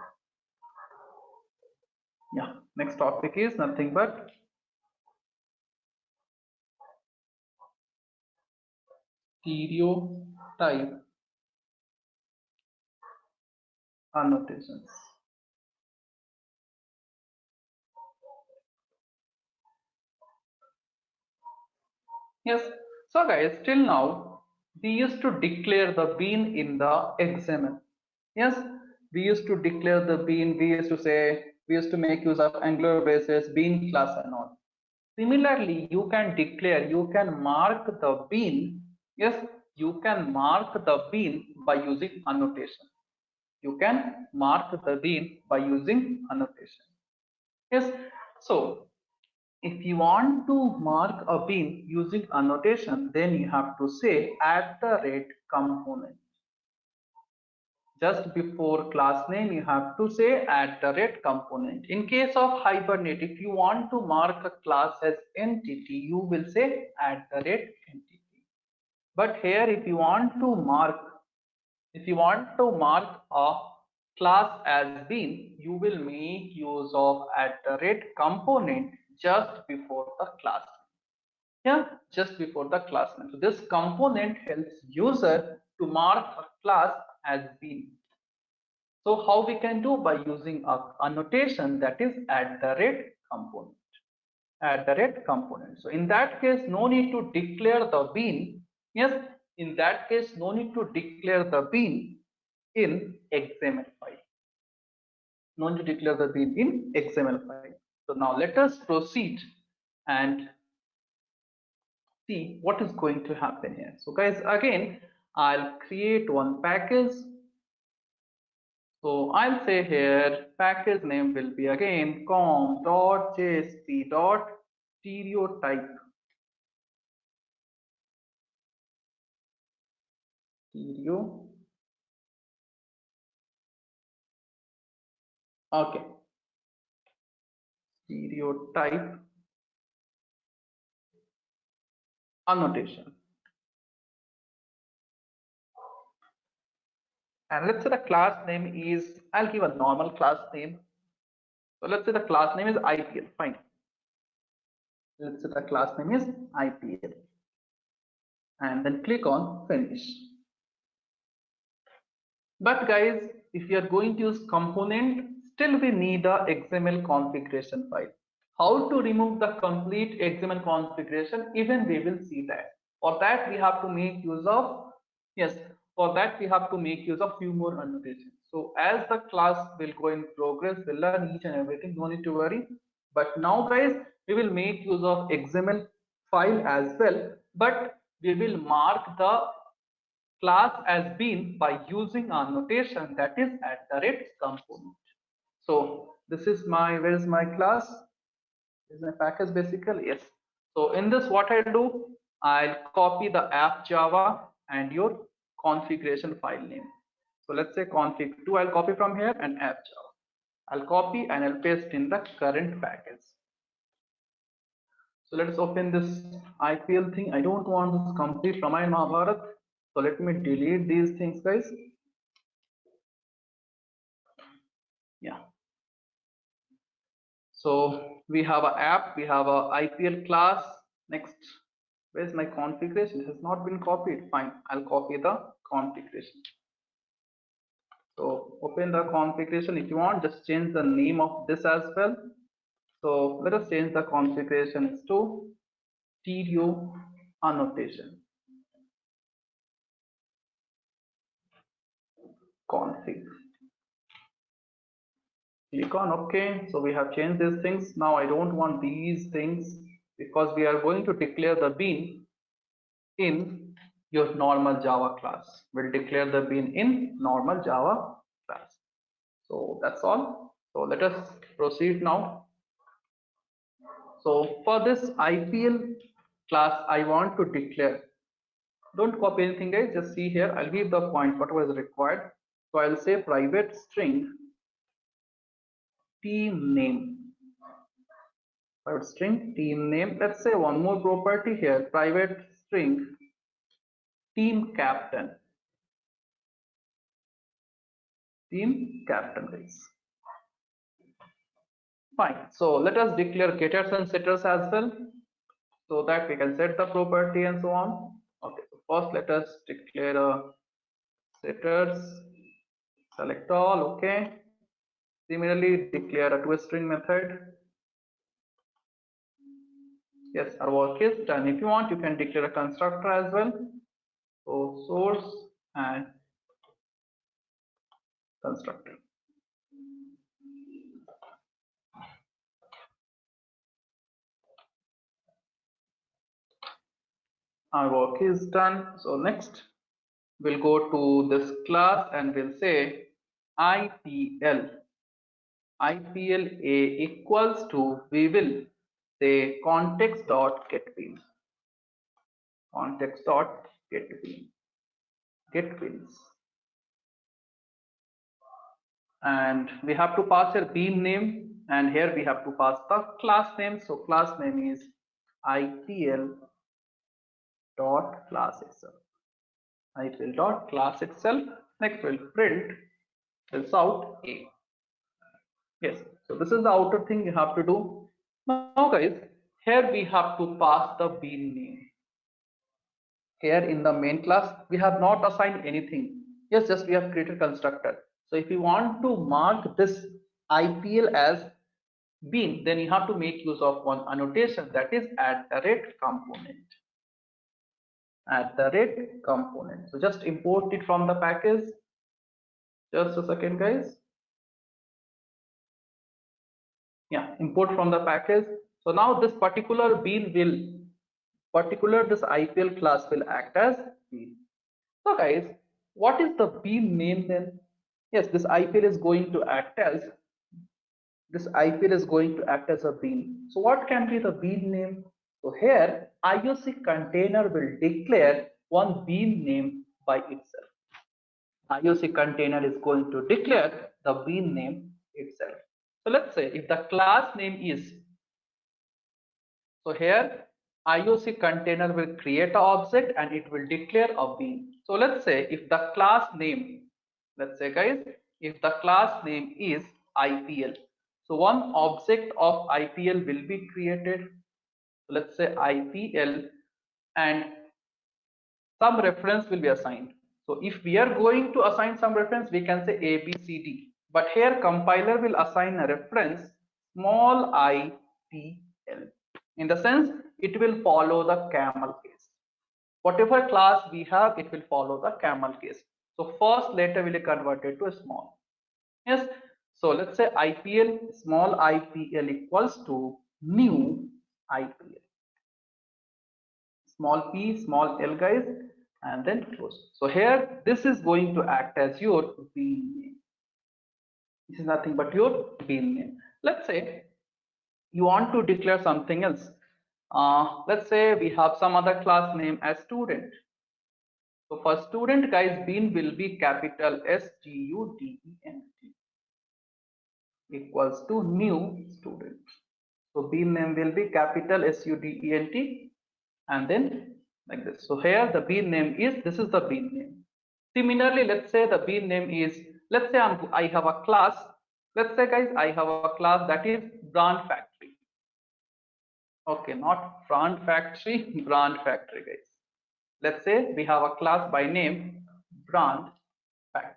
Yeah, next topic is nothing but stereotype annotations. Yes, so guys, till now we used to declare the bean in the XML. Yes, we used to declare the bean, we used to say, we used to make use of Angular basis, bean class and all. Similarly, you can declare, you can mark the bean. Yes, you can mark the bean by using annotation. You can mark the bean by using annotation. Yes, so if you want to mark a bean using annotation, then you have to say @component. Just before class name, you have to say @component. In case of Hibernate, if you want to mark a class as entity, you will say @entity. But here, if you want to mark a class as bean, you will make use of @component just before the class. Yeah, just before the class name. So this component helps user to mark a class as bean. So how we can do? By using a annotation, that is @component. @component. So in that case, no need to declare the bean. Yes, in that case, no need to declare the bean in XML file. No need to declare the bean in XML file. So now let us proceed and see what is going to happen here. So guys, again, I'll create one package. So I'll say here package name will be again com.jsp.stereotype. Stereo. Okay. Stereotype annotation. And let's say the class name is, I'll give a normal class name. So let's say the class name is IPL. Fine. Let's say the class name is IPL. And then click on finish. But guys, if you are going to use component, still we need a XML configuration file. How to remove the complete XML configuration? Even we will see that. For that we have to make use of, yes, for that we have to make use of few more annotations. So as the class will go in progress, we'll learn each and everything, no need to worry. But now guys, we will make use of XML file as well, but we will mark the class as bean by using a notation, that is @component. So this is my, where is my class? Is my package basically? Yes. So in this, what I'll do, I'll copy the app Java and your configuration file name. So let's say config2, I'll copy from here, and app Java. I'll copy and I'll paste in the current package. So let's open this IPL thing. I don't want this complete Ramayana Mahabharat. So let me delete these things, guys. Yeah. So we have an app, we have a IPL class. Next, where's my configuration? It has not been copied. Fine, I'll copy the configuration. So open the configuration. If you want, just change the name of this as well. So let us change the configuration to stereo annotation. Config. Click on OK. So we have changed these things. Now I don't want these things because we are going to declare the bean in your normal Java class. We'll declare the bean in normal Java class. So that's all. So let us proceed now. So for this IPL class I want to declare. Don't copy anything, guys. Just see here. I'll give the point whatever is required. So I'll say private string team name. Private string team name. Let's say one more property here. Private string team captain. Team captain, guys. Fine. So let us declare getters and setters as well, so that we can set the property and so on. Okay. So first, let us declare a setters select all. Okay. Similarly, declare a toString method. Yes, our work is done. If you want, you can declare a constructor as well. So source and constructor. Our work is done. So next, we'll go to this class and we'll say IPL. IPL A equals to, we will say context.getBean. Context.getBean. GetBeans. And we have to pass a bean name, and here we have to pass the class name. So class name is IPL dot class itself. IPL dot class itself. Next we'll print this out A. Yes, so this is the outer thing you have to do. Now guys, here we have to pass the bean name. Here in the main class we have not assigned anything. Yes, just we have created constructor. So if you want to mark this IPL as bean, then you have to make use of one annotation, that is @component. @component. So just import it from the package. Just a second, guys. Yeah, import from the package. So now this particular bean this IPL class will act as bean. So guys, what is the bean name then? Yes, this IPL is going to act as a bean. So what can be the bean name? So here IOC container will declare one bean name by itself. IOC container is going to declare the bean name itself. So let's say if the class name is, so here IOC container will create an object and it will declare a bean. So let's say if the class name, let's say guys, if the class name is IPL, so one object of IPL will be created. Let's say IPL, and some reference will be assigned. So if we are going to assign some reference, we can say ABCD, but here compiler will assign a reference small IPL. In the sense, it will follow the camel case. Whatever class we have, it will follow the camel case. So first letter will be converted to a small. Yes. So let's say IPL, small IPL equals to new IPL. Small p, small l, guys, and then close. So here, this is going to act as your bean name. This is nothing but your bean name. Let's say you want to declare something else. Let's say we have some other class name as student. So for student, guys, bean will be capital STUDENT equals to new student. So bean name will be capital SUDENT and then like this. So here the bean name is, this is the bean name. Similarly, let's say the bean name is, let's say I have a class. Let's say guys, I have a class that is brand factory. Okay, not brand factory, brand factory, guys. Let's say we have a class by name brand factory.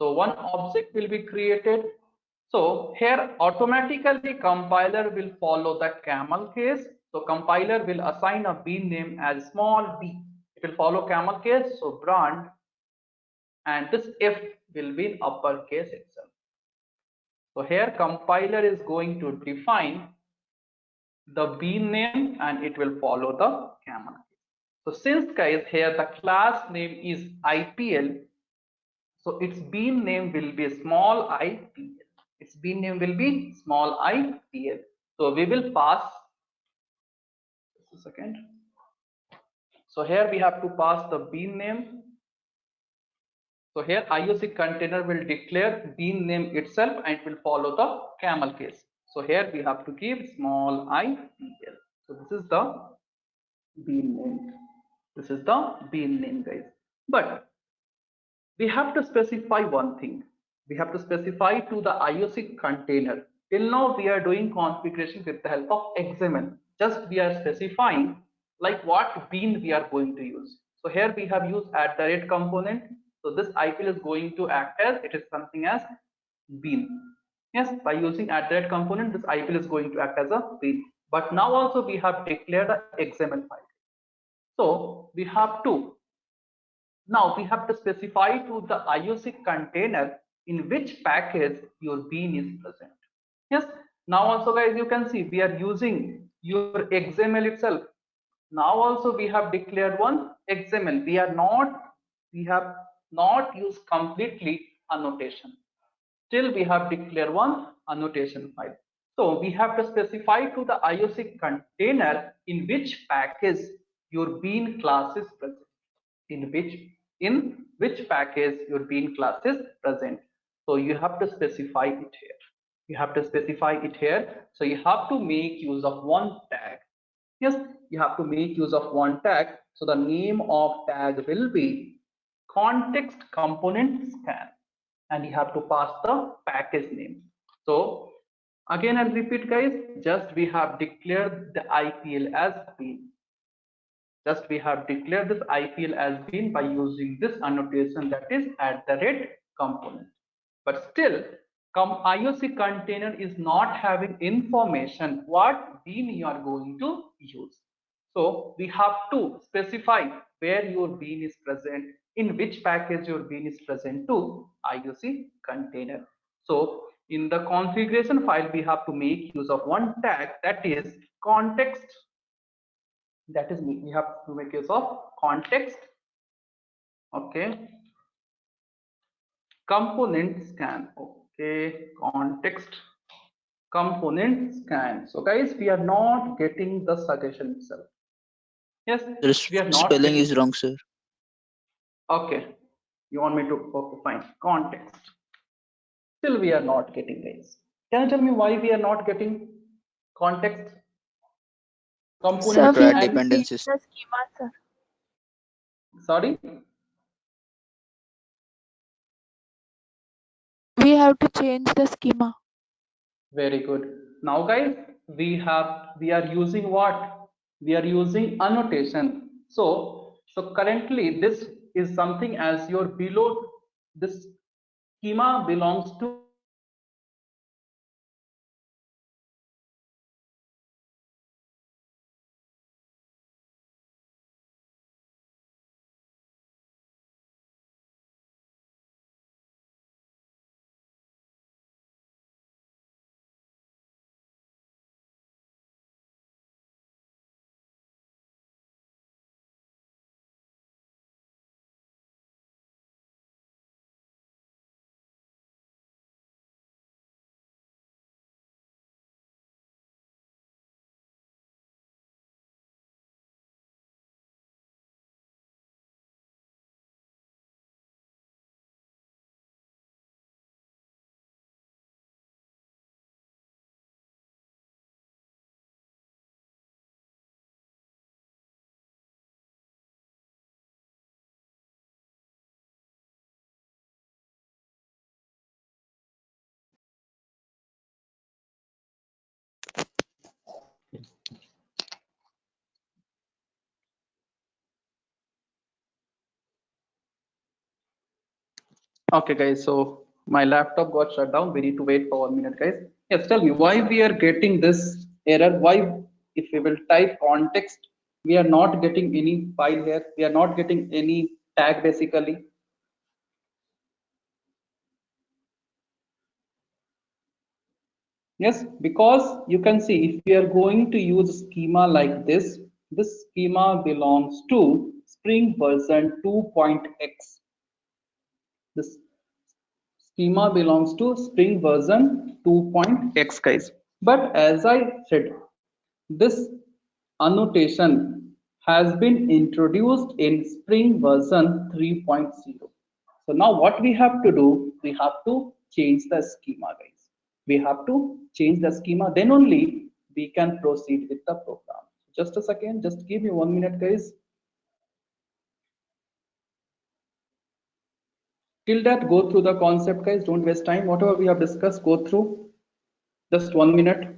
So one object will be created. So here automatically compiler will follow the camel case. So compiler will assign a bean name as small b. It will follow camel case, so brand, and this F will be in uppercase itself. So here compiler is going to define the bean name and it will follow the camel case. So since guys here the class name is IPL, so its bean name will be small IPL. Its bean name will be small IPL. So we will pass a second. So here we have to pass the bean name. So here IOC container will declare bean name itself and it will follow the camel case. So here we have to give small I PL. So this is the bean name. This is the bean name, guys. But we have to specify one thing. We have to specify to the IOC container. Till now we are doing configuration with the help of XML. Just we are specifying like what bean we are going to use. So here we have used @ component. So this IPL is going to act as, it is something as bean. Yes, by using @ component, this IPL is going to act as a bean. But now also we have declared a XML file. So we have to now we have to specify to the IOC container in which package your bean is present. Yes. Now also guys, you can see we are using your XML itself. Now also we have declared one XML. We have not used completely annotation. Still we have declared one annotation file. So we have to specify to the IOC container in which package your bean class is present. In which package your bean class is present. So you have to specify it here. You have to specify it here. So you have to make use of one tag. Yes, you have to make use of one tag. So the name of tag will be context component scan, and you have to pass the package name. So again and repeat guys, just we have declared the IPL as bean. Just we have declared this IPL as bean by using this annotation, that is @ component. But still, IOC container is not having information what bean you are going to use. So we have to specify where your bean is present, in which package your bean is present to IOC container. So in the configuration file, we have to make use of one tag, that is context. That is, we have to make use of context, okay, component scan. Okay, context component scan. So guys, we are not getting the suggestion itself. Yes, The we are not spelling getting. is wrong, sir. Okay, you want me to, okay, fine, context. Still we are not getting, guys. Can you tell me why we are not getting context Sir, component we Required have to and, change dependencies. the schema, sir. sorry? We have to change the schema. Very good. Now guys, we are using what? We are using annotation. So currently this is something as your below, this schema belongs to okay guys, so my laptop got shut down. We need to wait for 1 minute, guys. Yes, tell me why we are getting this error. Why, if we will type context, we are not getting any file here. We are not getting any tag basically. Yes, because you can see if we are going to use schema like this schema belongs to Spring version 2.x. This schema belongs to Spring version 2.x, guys. But as I said, this annotation has been introduced in Spring version 3.0. So now what we have to do, we have to change the schema, guys. We have to change the schema, then only we can proceed with the program. Just a second, just give me 1 minute, guys. Till that, go through the concept, guys. Don't waste time. Whatever we have discussed, go through. Just 1 minute.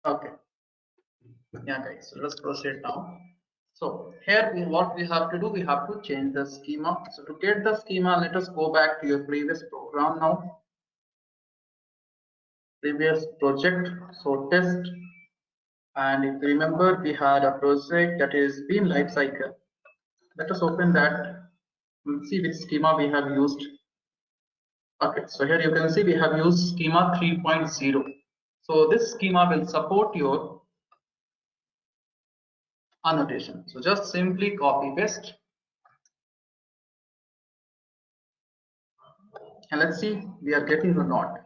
Okay. Yeah, guys. So let's proceed now. So here what we have to do, we have to change the schema. So to get the schema, let us go back to your previous program now. Previous project. So test And if you remember, we had a project that is beam life cycle. Let us open that and see which schema we have used. Okay, so here you can see we have used schema 3.0. So this schema will support your annotation. So just simply copy paste. And let's see we are getting or not.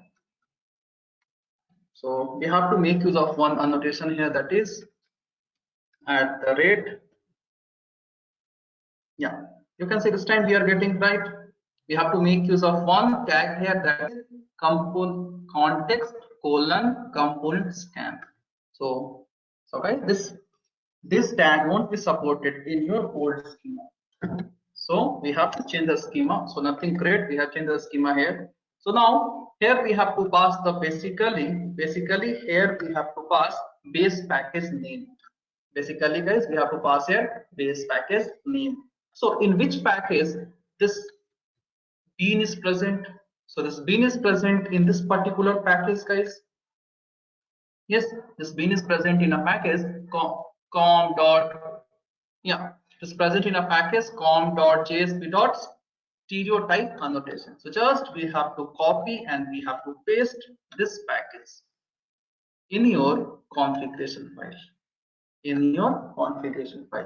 So we have to make use of one annotation here, that is at the rate. Yeah, you can see this time we are getting right. We have to make use of one tag here, that is component context colon component scan. So guys, this tag won't be supported in your old schema. So we have to change the schema. So nothing great, we have changed the schema here. So now here we have to pass the basically here we have to pass base package name. Basically guys, we have to pass here base package name. So in which package this bean is present? So this bean is present in this particular package, guys. Yes, this bean is present in a package com dot, yeah, it's present in a package com.jsp.stereotype annotation. So just we have to copy and we have to paste this package in your configuration file.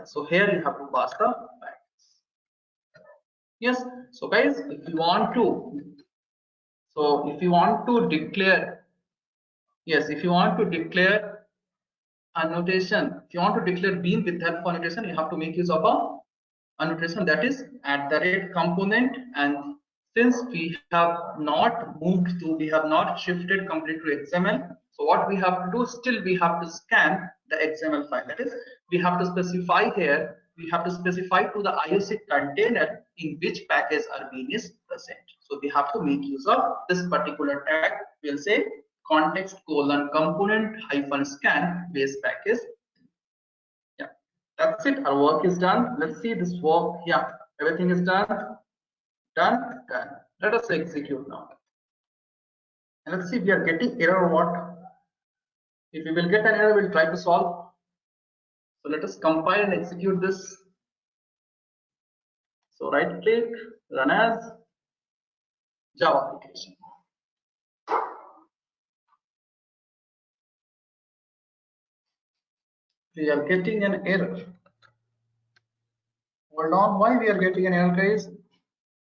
So here you have to pass the package. Yes, so guys, if you want to declare, yes, if you want to declare annotation, if you want to declare bean with help of annotation, you have to make use of a annotation that is at the rate component. And since we have not shifted completely to XML, so what we have to do, still we have to scan the XML file. That is, we have to specify here, we have to specify to the IOC container in which package our bean is present. So we have to make use of this particular tag. We'll say context colon component hyphen scan base package. Yeah, that's it. Our work is done. Let's see this work. Yeah, everything is done. Done. Let us execute now. And let's see if we are getting error or what. If we will get an error, we'll try to solve. So let us compile and execute this. So right click, run as Java application. We are getting an error. Hold on, why we are getting an error, guys?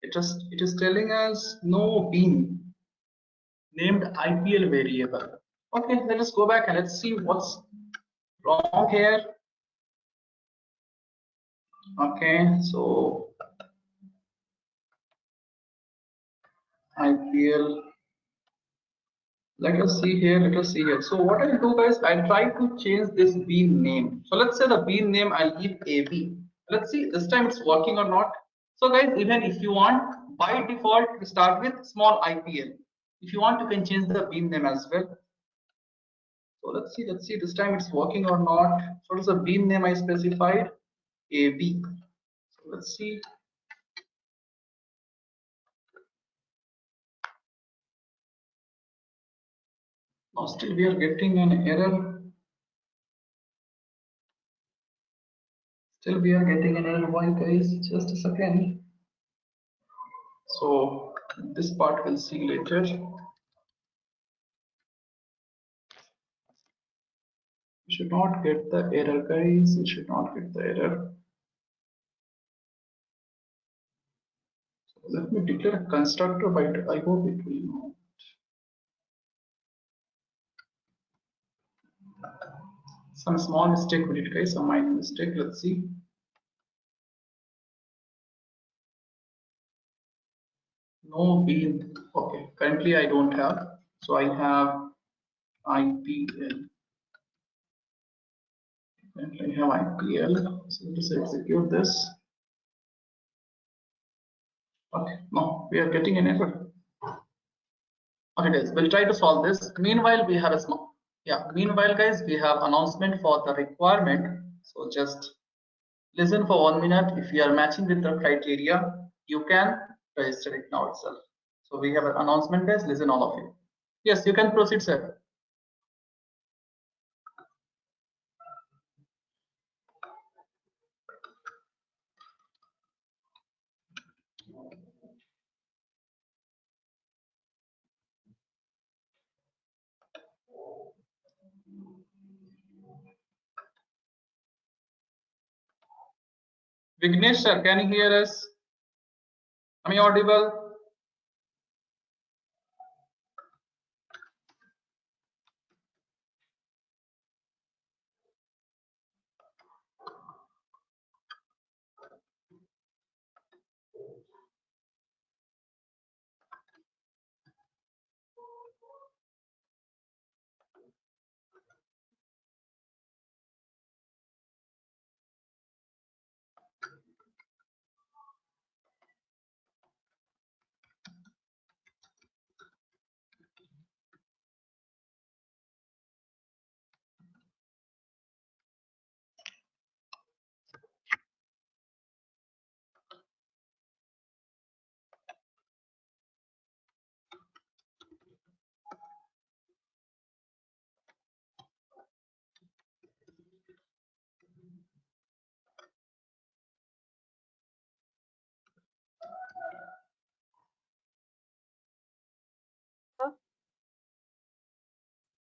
It is telling us no bean named IPL variable. Okay, let us go back and let's see what's wrong here. Okay, so IPL. Let us see here. So what I'll do, guys, I'll try to change this bean name. So let's say the bean name I'll leave AB. Let's see this time it's working or not. So guys, even if you want, by default we start with small IPL. If you want, you can change the bean name as well. So let's see this time it's working or not. So what is the bean name I specified? AB. So let's see. Now still we are getting an error. Still we are getting an error. Why, guys? Just a second. So this part we'll see later. You should not get the error, guys. You should not get the error. So let me declare a constructor, but I hope it will not. Some small mistake with it, guys. Some minor mistake. Let's see. No bean. Okay. Currently I don't have. So I have IPL. Currently I have IPL. So let us execute this. Okay. No, we are getting an error. Okay, guys. We'll try to solve this. Meanwhile, we have a small. Yeah. Meanwhile, guys, we have announcement for the requirement. So just listen for 1 minute. If you are matching with the criteria, you can register it now itself. So we have an announcement, guys. Listen, all of you. Yes, you can proceed, sir. Vignesh sir, can you hear us? Am I audible?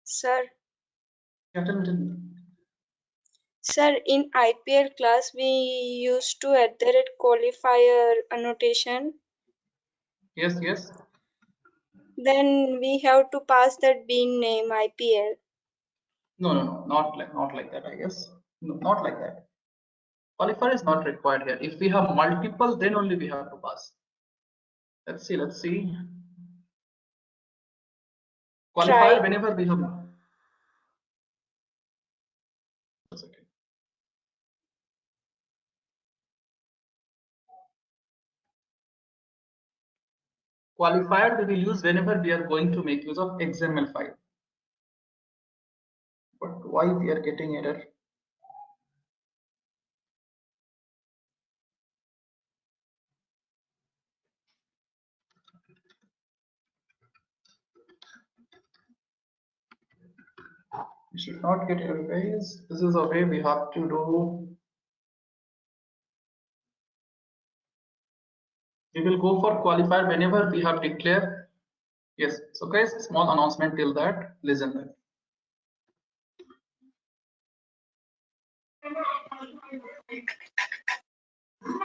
Sir, Yeah, tell me. sir, in IPL class we used to at the rate qualifier annotation. Yes, yes. Then we have to pass that bean name IPL. No, not like that, I guess. No, not like that. Qualifier is not required here. If we have multiple, then only we have to pass. Let's see. Qualifier Try. whenever we have. Qualifier we will use whenever we are going to make use of XML file. But why we are getting error? We should not get error, guys. This is a way we have to do. We will go for qualifier whenever we have declared. Yes. So guys, small announcement till that. Listen that.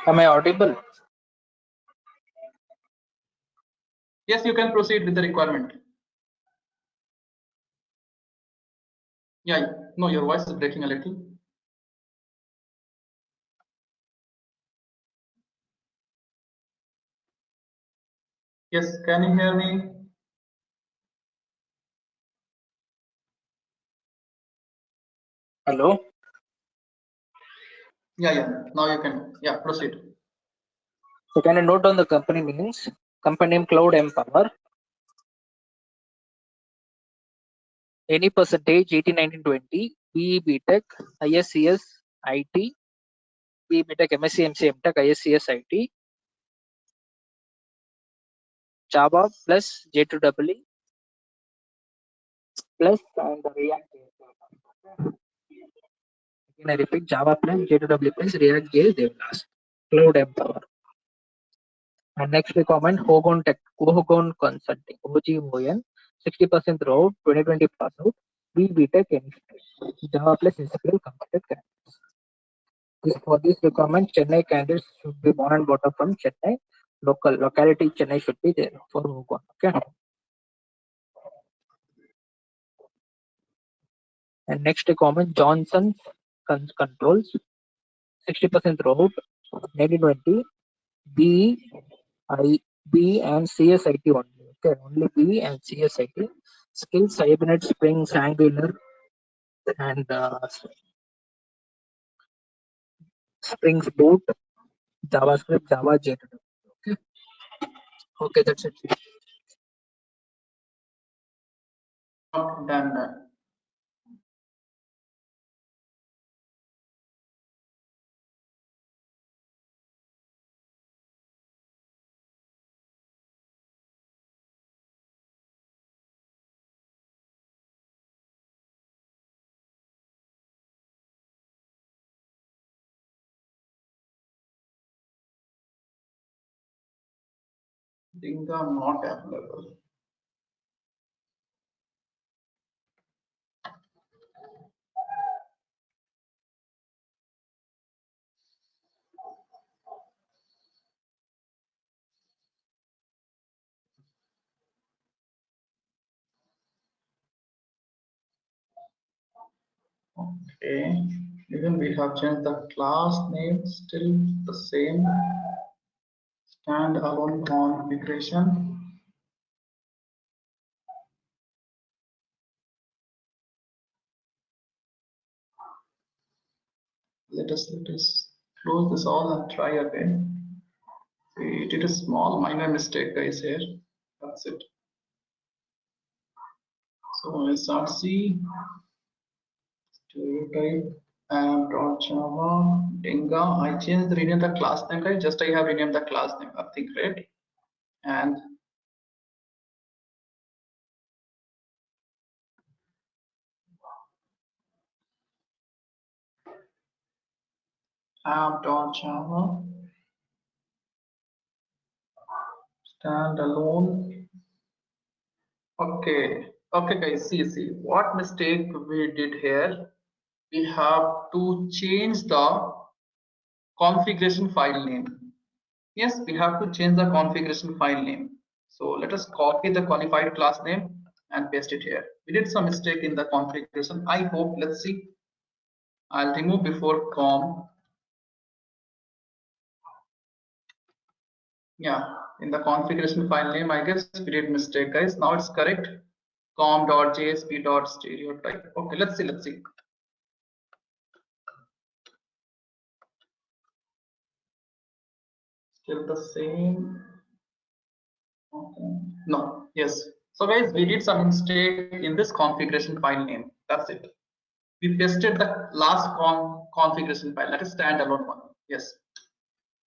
Am I audible? Yes, you can proceed with the requirement. Yeah, no, your voice is breaking a little. Yes, can you hear me? Hello. Yeah. Now you can. Yeah, proceed. So can I note down the company names? Company name Cloud Empower. Any percentage 18, 19, 20. BE BTech, ISCS, IT, BE BTech, MSc, MC, MTech, ISCS, IT, Java plus J2EE plus and the React. Again, I repeat, Java plus J2EE plus React JS Developers. Cloud Empower. And next requirement, Hogon Consulting, OGON, 60% road, 2020 pass out, BE BTech, Java plus SQL completed candidates. For this requirement, Chennai candidates should be born and brought up from Chennai. Locality Chennai should be there for Hogon. Okay. And next requirement, Johnson's controls, 60% road, 1920, B, B and CSIT only. Okay, only B and CSIT. Skills, Hibernate, Springs, Angular, and Springs Boot, JavaScript, Java, J2. Okay, that's it. Not done that. Things are not available. Okay, even we have changed the class name, still the same standalone configuration. Let us close this all and try again. We did a small minor mistake, guys, here. That's it. So src stereotype java dinga. I changed the rename the class name, guys. Just I have renamed the class name. I think, right? And app.java standalone. Okay, guys, see what mistake we did here. We have to change the configuration file name. Yes, we have to change the configuration file name. So let us copy the qualified class name and paste it here. We did some mistake in the configuration. I hope, let's see. I'll remove before com. Yeah, in the configuration file name, I guess we did mistake, guys. Now it's correct. com.jsp.stereotype. Okay, let's see. Still the same. Okay. No, yes. So guys, we did some mistake in this configuration file name. That's it. We pasted the last configuration file, that is standalone one. Yes.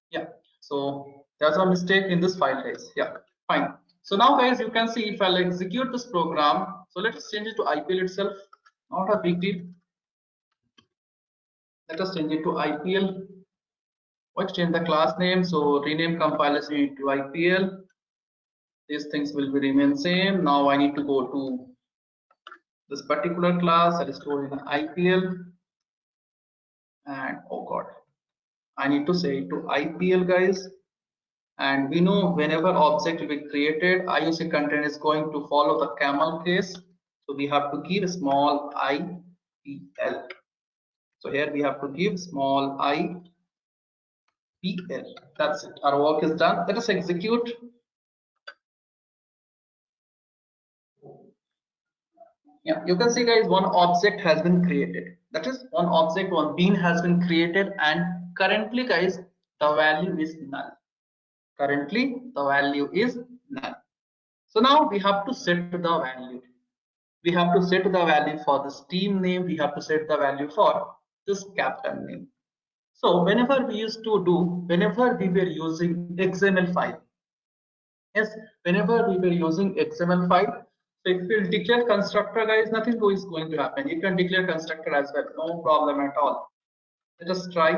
Yeah. So there's a mistake in this file, guys. Yeah. Fine. So now, guys, you can see if I'll execute this program. So let's change it to IPL itself. Not a big deal. Let us change it to IPL. Let's change the class name. So rename compilation to IPL. These things will be remain same. Now I need to go to this particular class that is stored in IPL, and oh god, I need to say to IPL, guys. And we know whenever object will be created, IOC content is going to follow the camel case. So we have to give small IPL. So here we have to give small IPL. That's it. Our work is done. Let us execute. Yeah, you can see, guys, one object has been created. That is one object, one bean has been created, and currently, guys, the value is null. Currently, the value is null. So now we have to set the value. We have to set the value for this team name. We have to set the value for this captain name. So whenever we were using XML file, yes, whenever we were using XML file, so if you declare constructor, guys, nothing is going to happen. You can declare constructor as well, no problem at all. Let us try.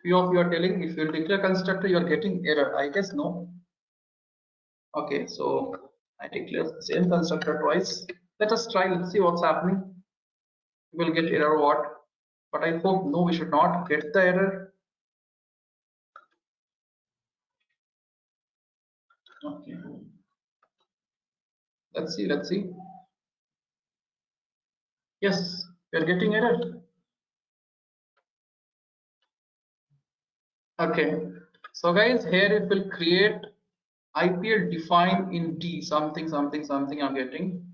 Few of you are telling if you declare constructor, you are getting error. I guess no. Okay, so I declare the same constructor twice. Let us try. Let's see what's happening. We will get error what? But I hope no, we should not get the error. Okay. Let's see. Yes, we are getting error. Okay. So guys, here it will create IPL define in D something I'm getting.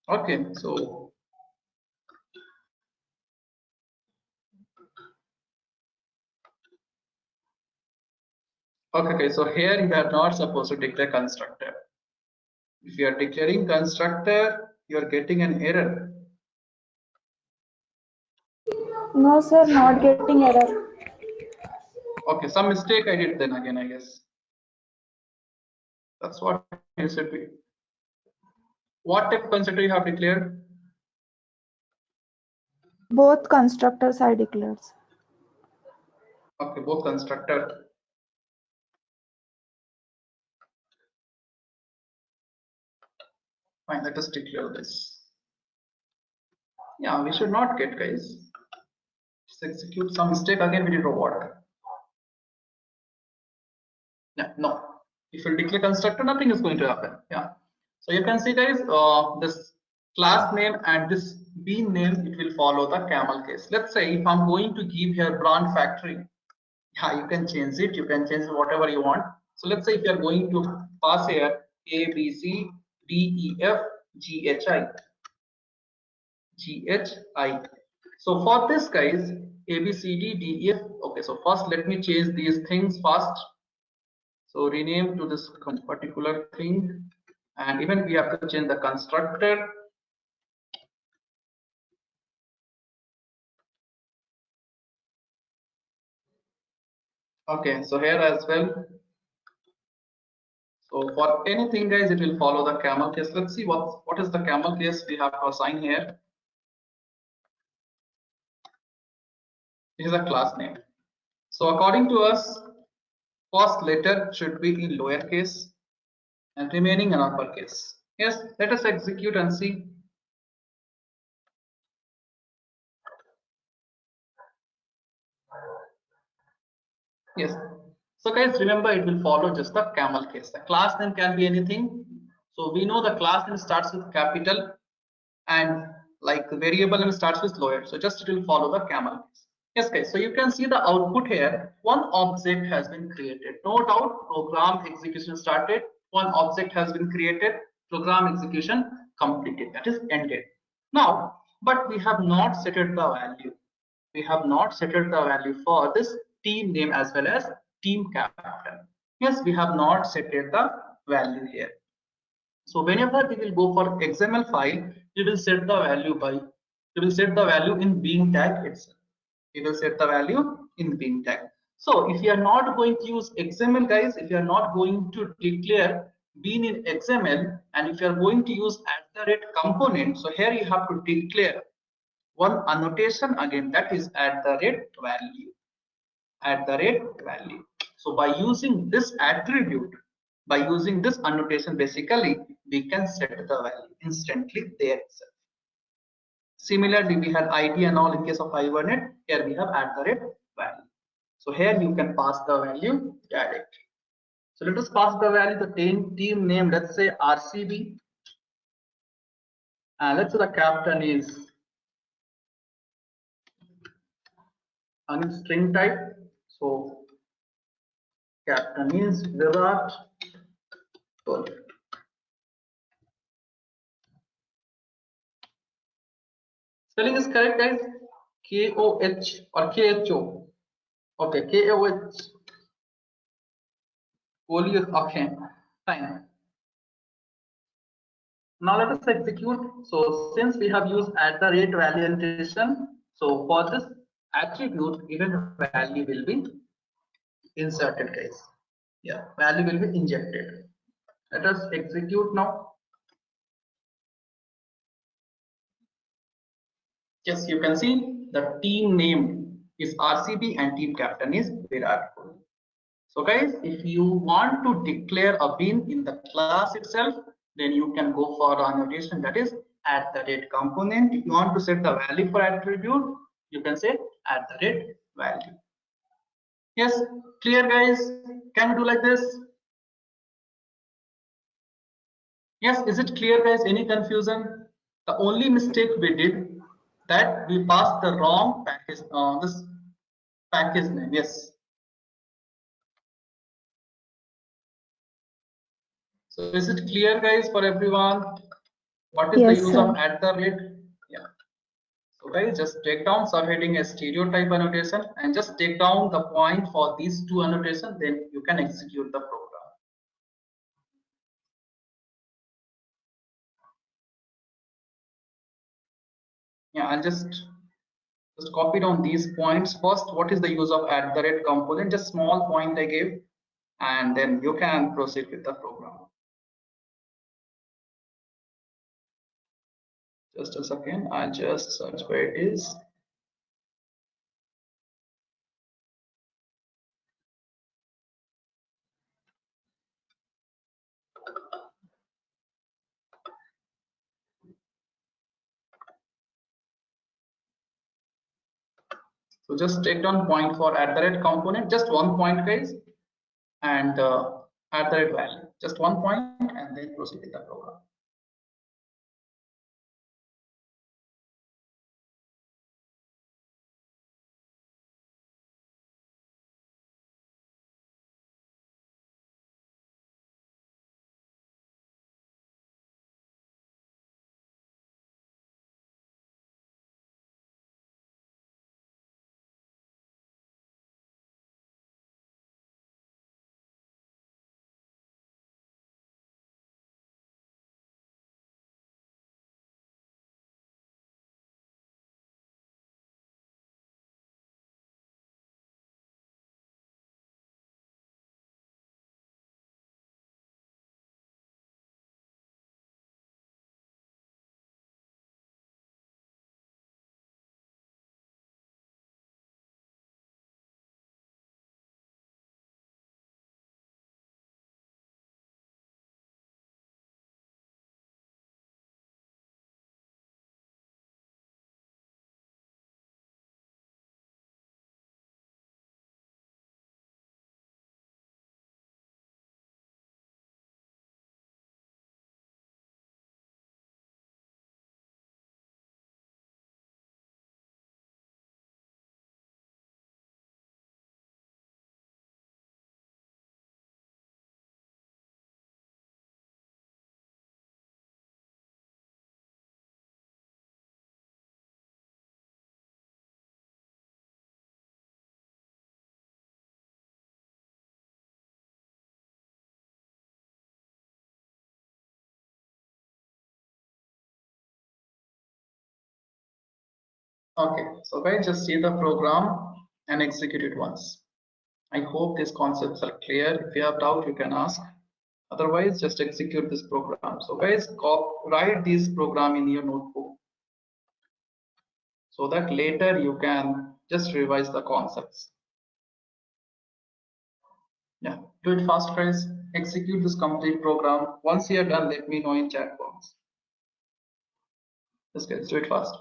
Okay, so okay, so here you are not supposed to declare constructor. If you are declaring constructor, you are getting an error. No, sir, not getting error. Okay, some mistake I did then again, I guess. That's what you should be. What type of constructor you have declared? Both constructors I declared. Okay, both constructor. Fine, let us declare this. Yeah, we should not get, guys. Just execute some mistake again. We did what? Yeah, no. If you declare constructor, nothing is going to happen. Yeah. So you can see guys, this class name and this bean name, it will follow the camel case. Let's say if I'm going to give here brand factory, yeah, you can change it, whatever you want. So let's say if you're going to pass here A, B, C, D, E, F, G, H, I. So for this guys, A, B, C, D, D, E, F. Okay, so first let me change these things first. So rename to this particular thing, and even we have to change the constructor. Okay, so here as well. So for anything guys, it will follow the camel case. Let's see what is the camel case we have to assign here. This is a class name. So according to us, first letter should be in lowercase and remaining in uppercase. Yes, let us execute and see. Yes. So guys, remember it will follow just the camel case. The class name can be anything. So we know the class name starts with capital and like the variable name starts with lower. So just it will follow the camel case. Yes guys, so you can see the output here. One object has been created. No doubt, program execution started. One object has been created. Program execution completed. That is ended. Now, but we have not set the value. We have not set the value for this team name as well as team captain. Yes, we have not set the value here. So whenever we will go for XML file, we will set the value in bean tag itself. We will set the value in bean tag. So if you are not going to use XML guys, if you are not going to declare bean in XML, and if you are going to use @component, so here you have to declare one annotation again, that is @value. So by using this attribute, by using this annotation, basically we can set the value instantly there itself. Similarly, we had ID and all in case of Hibernate. Here we have @value. So here you can pass the value directly. So let us pass the value, the team name, let's say RCB, and let's say the captain is on string type. So captain is Virat Kohli. Spelling is correct guys. K-O-H or K-H-O. Okay, K-O-H. Kohli. Okay, fine. Now let us execute. So since we have used @value annotation, so for this attribute, even value will be inserted guys. Yeah, value will be injected. Let us execute now. Yes, you can see the team name is RCB and team captain is Virat Kohli. So guys, if you want to declare a bean in the class itself, then you can go for annotation, that is @component. If you want to set the value for attribute, you can say @value. Yes, clear guys? Can we do like this? Yes, is it clear guys? Any confusion? The only mistake we did that we passed the wrong package, this package name. Yes. So is it clear guys for everyone? What is the Yes, use sir. of @? Yeah. So guys, just take down subheading as stereotype annotation and just take down the point for these two annotations, then you can execute the program. Yeah, I'll just copy down these points. First, what is the use of @component? Just small point I gave, and then you can proceed with the program. Just a second, I'll just search where it is. So just take down point for @component, just one point guys, and @value, just one point, and then proceed with the program. Okay, so guys, just see the program and execute it once. I hope these concepts are clear. If you have doubt, you can ask. Otherwise, just execute this program. So guys, write this program in your notebook so that later you can just revise the concepts. Yeah, do it fast, guys. Execute this complete program. Once you are done, let me know in chat box. Just guys, do it fast.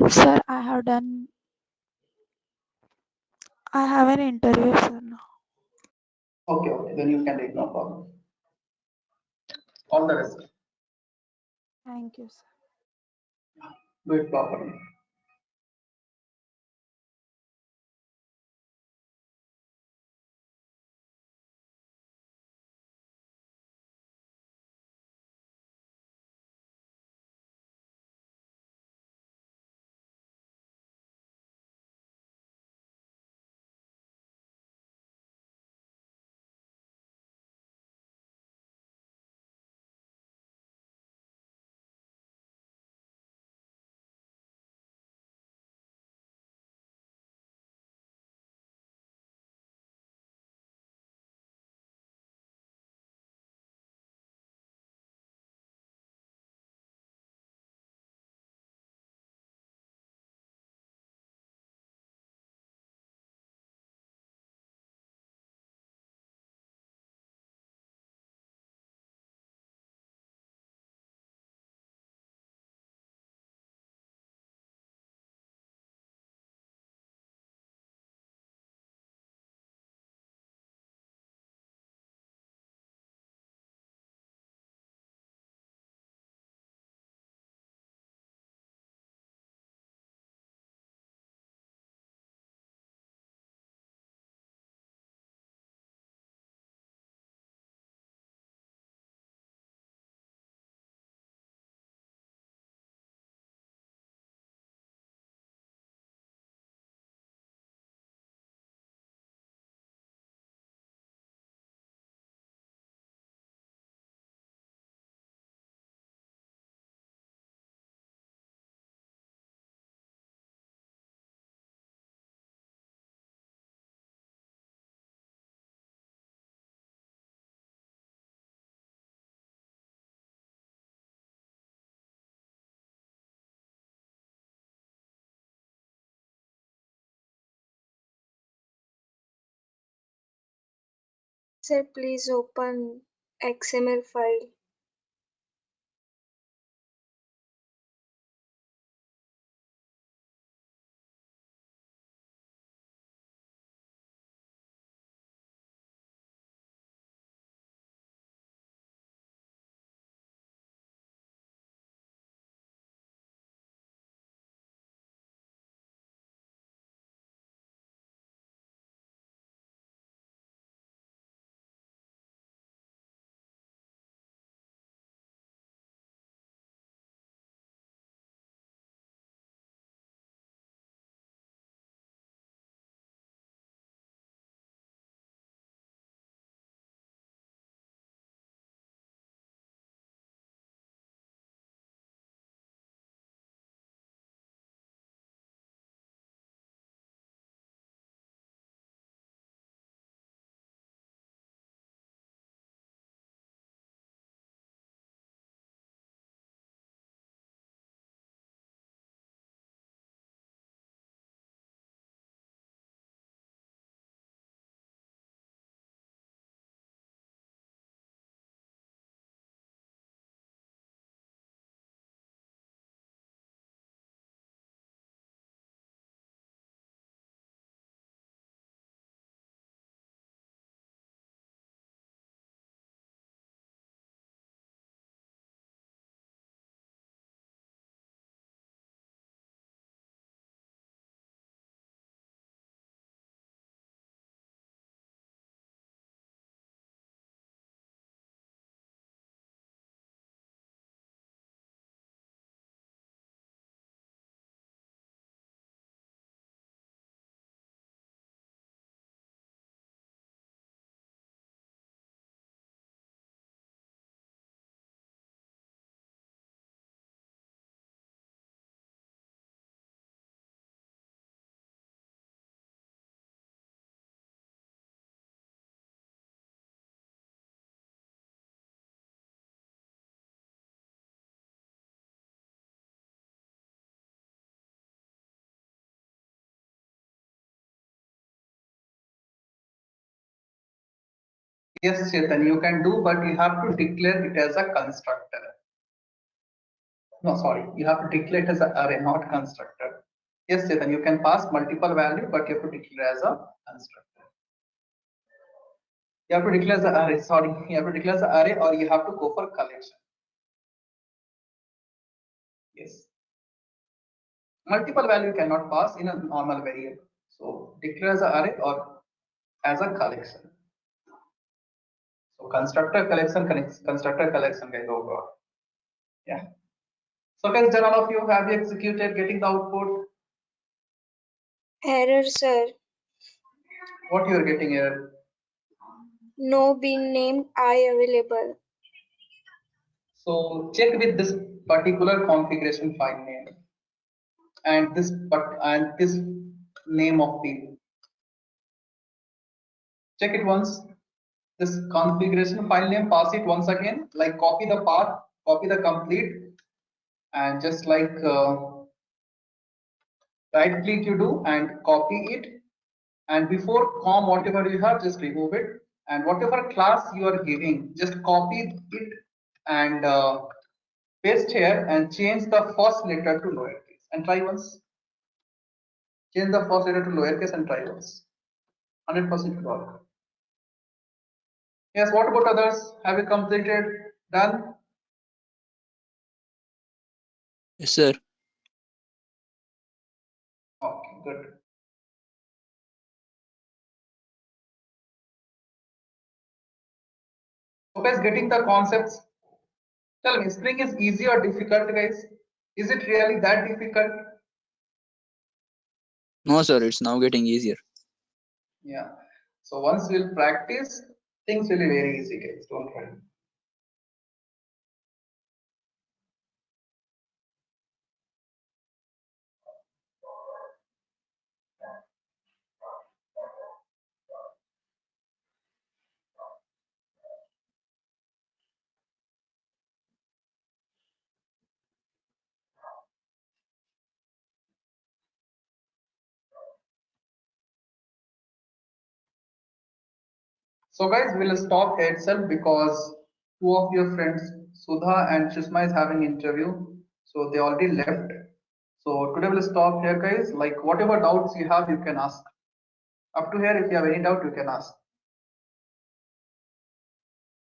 Sir, I have an interview, sir, now. Okay, okay, then you can take no problem. All the rest. Thank you, sir. Do it properly. Sir, please open XML file. Yes, Chetan, you can do, but you have to declare it as a constructor. No, sorry, you have to declare it as an array, not constructor. Yes, Chetan, you can pass multiple value, but you have to declare as a constructor. You have to declare as an array, sorry, you have to declare as an array, or you have to go for collection. Yes. Multiple value cannot pass in a normal variable. So declare as an array or as a collection. So constructor collection, constructor collection, guys. Oh god. Yeah. So guys, done all of you, have you executed getting the output? Error, sir. What you are getting here? No bin name I available. So check with this particular configuration file name and this name of the. Check it once. This configuration file name, pass it once again, like copy the path, copy the complete, and just like right click you do and copy it, and before com whatever you have, just remove it, and whatever class you are giving, just copy it and paste here and change the first letter to lowercase and try once. Change the first letter to lowercase and try once. 100% work. Yes, what about others? Have you completed? Done? Yes, sir. Okay, good. So guys, getting the concepts. Tell me, Spring is easy or difficult, guys? Is it really that difficult? No, sir. It's now getting easier. Yeah. So once we'll practice, things will be very easy, guys. Don't worry. So guys, we'll stop here itself because two of your friends, Sudha and Shishma, is having interview. So they already left. So today we'll stop here, guys. Like whatever doubts you have, you can ask. Up to here, if you have any doubt, you can ask.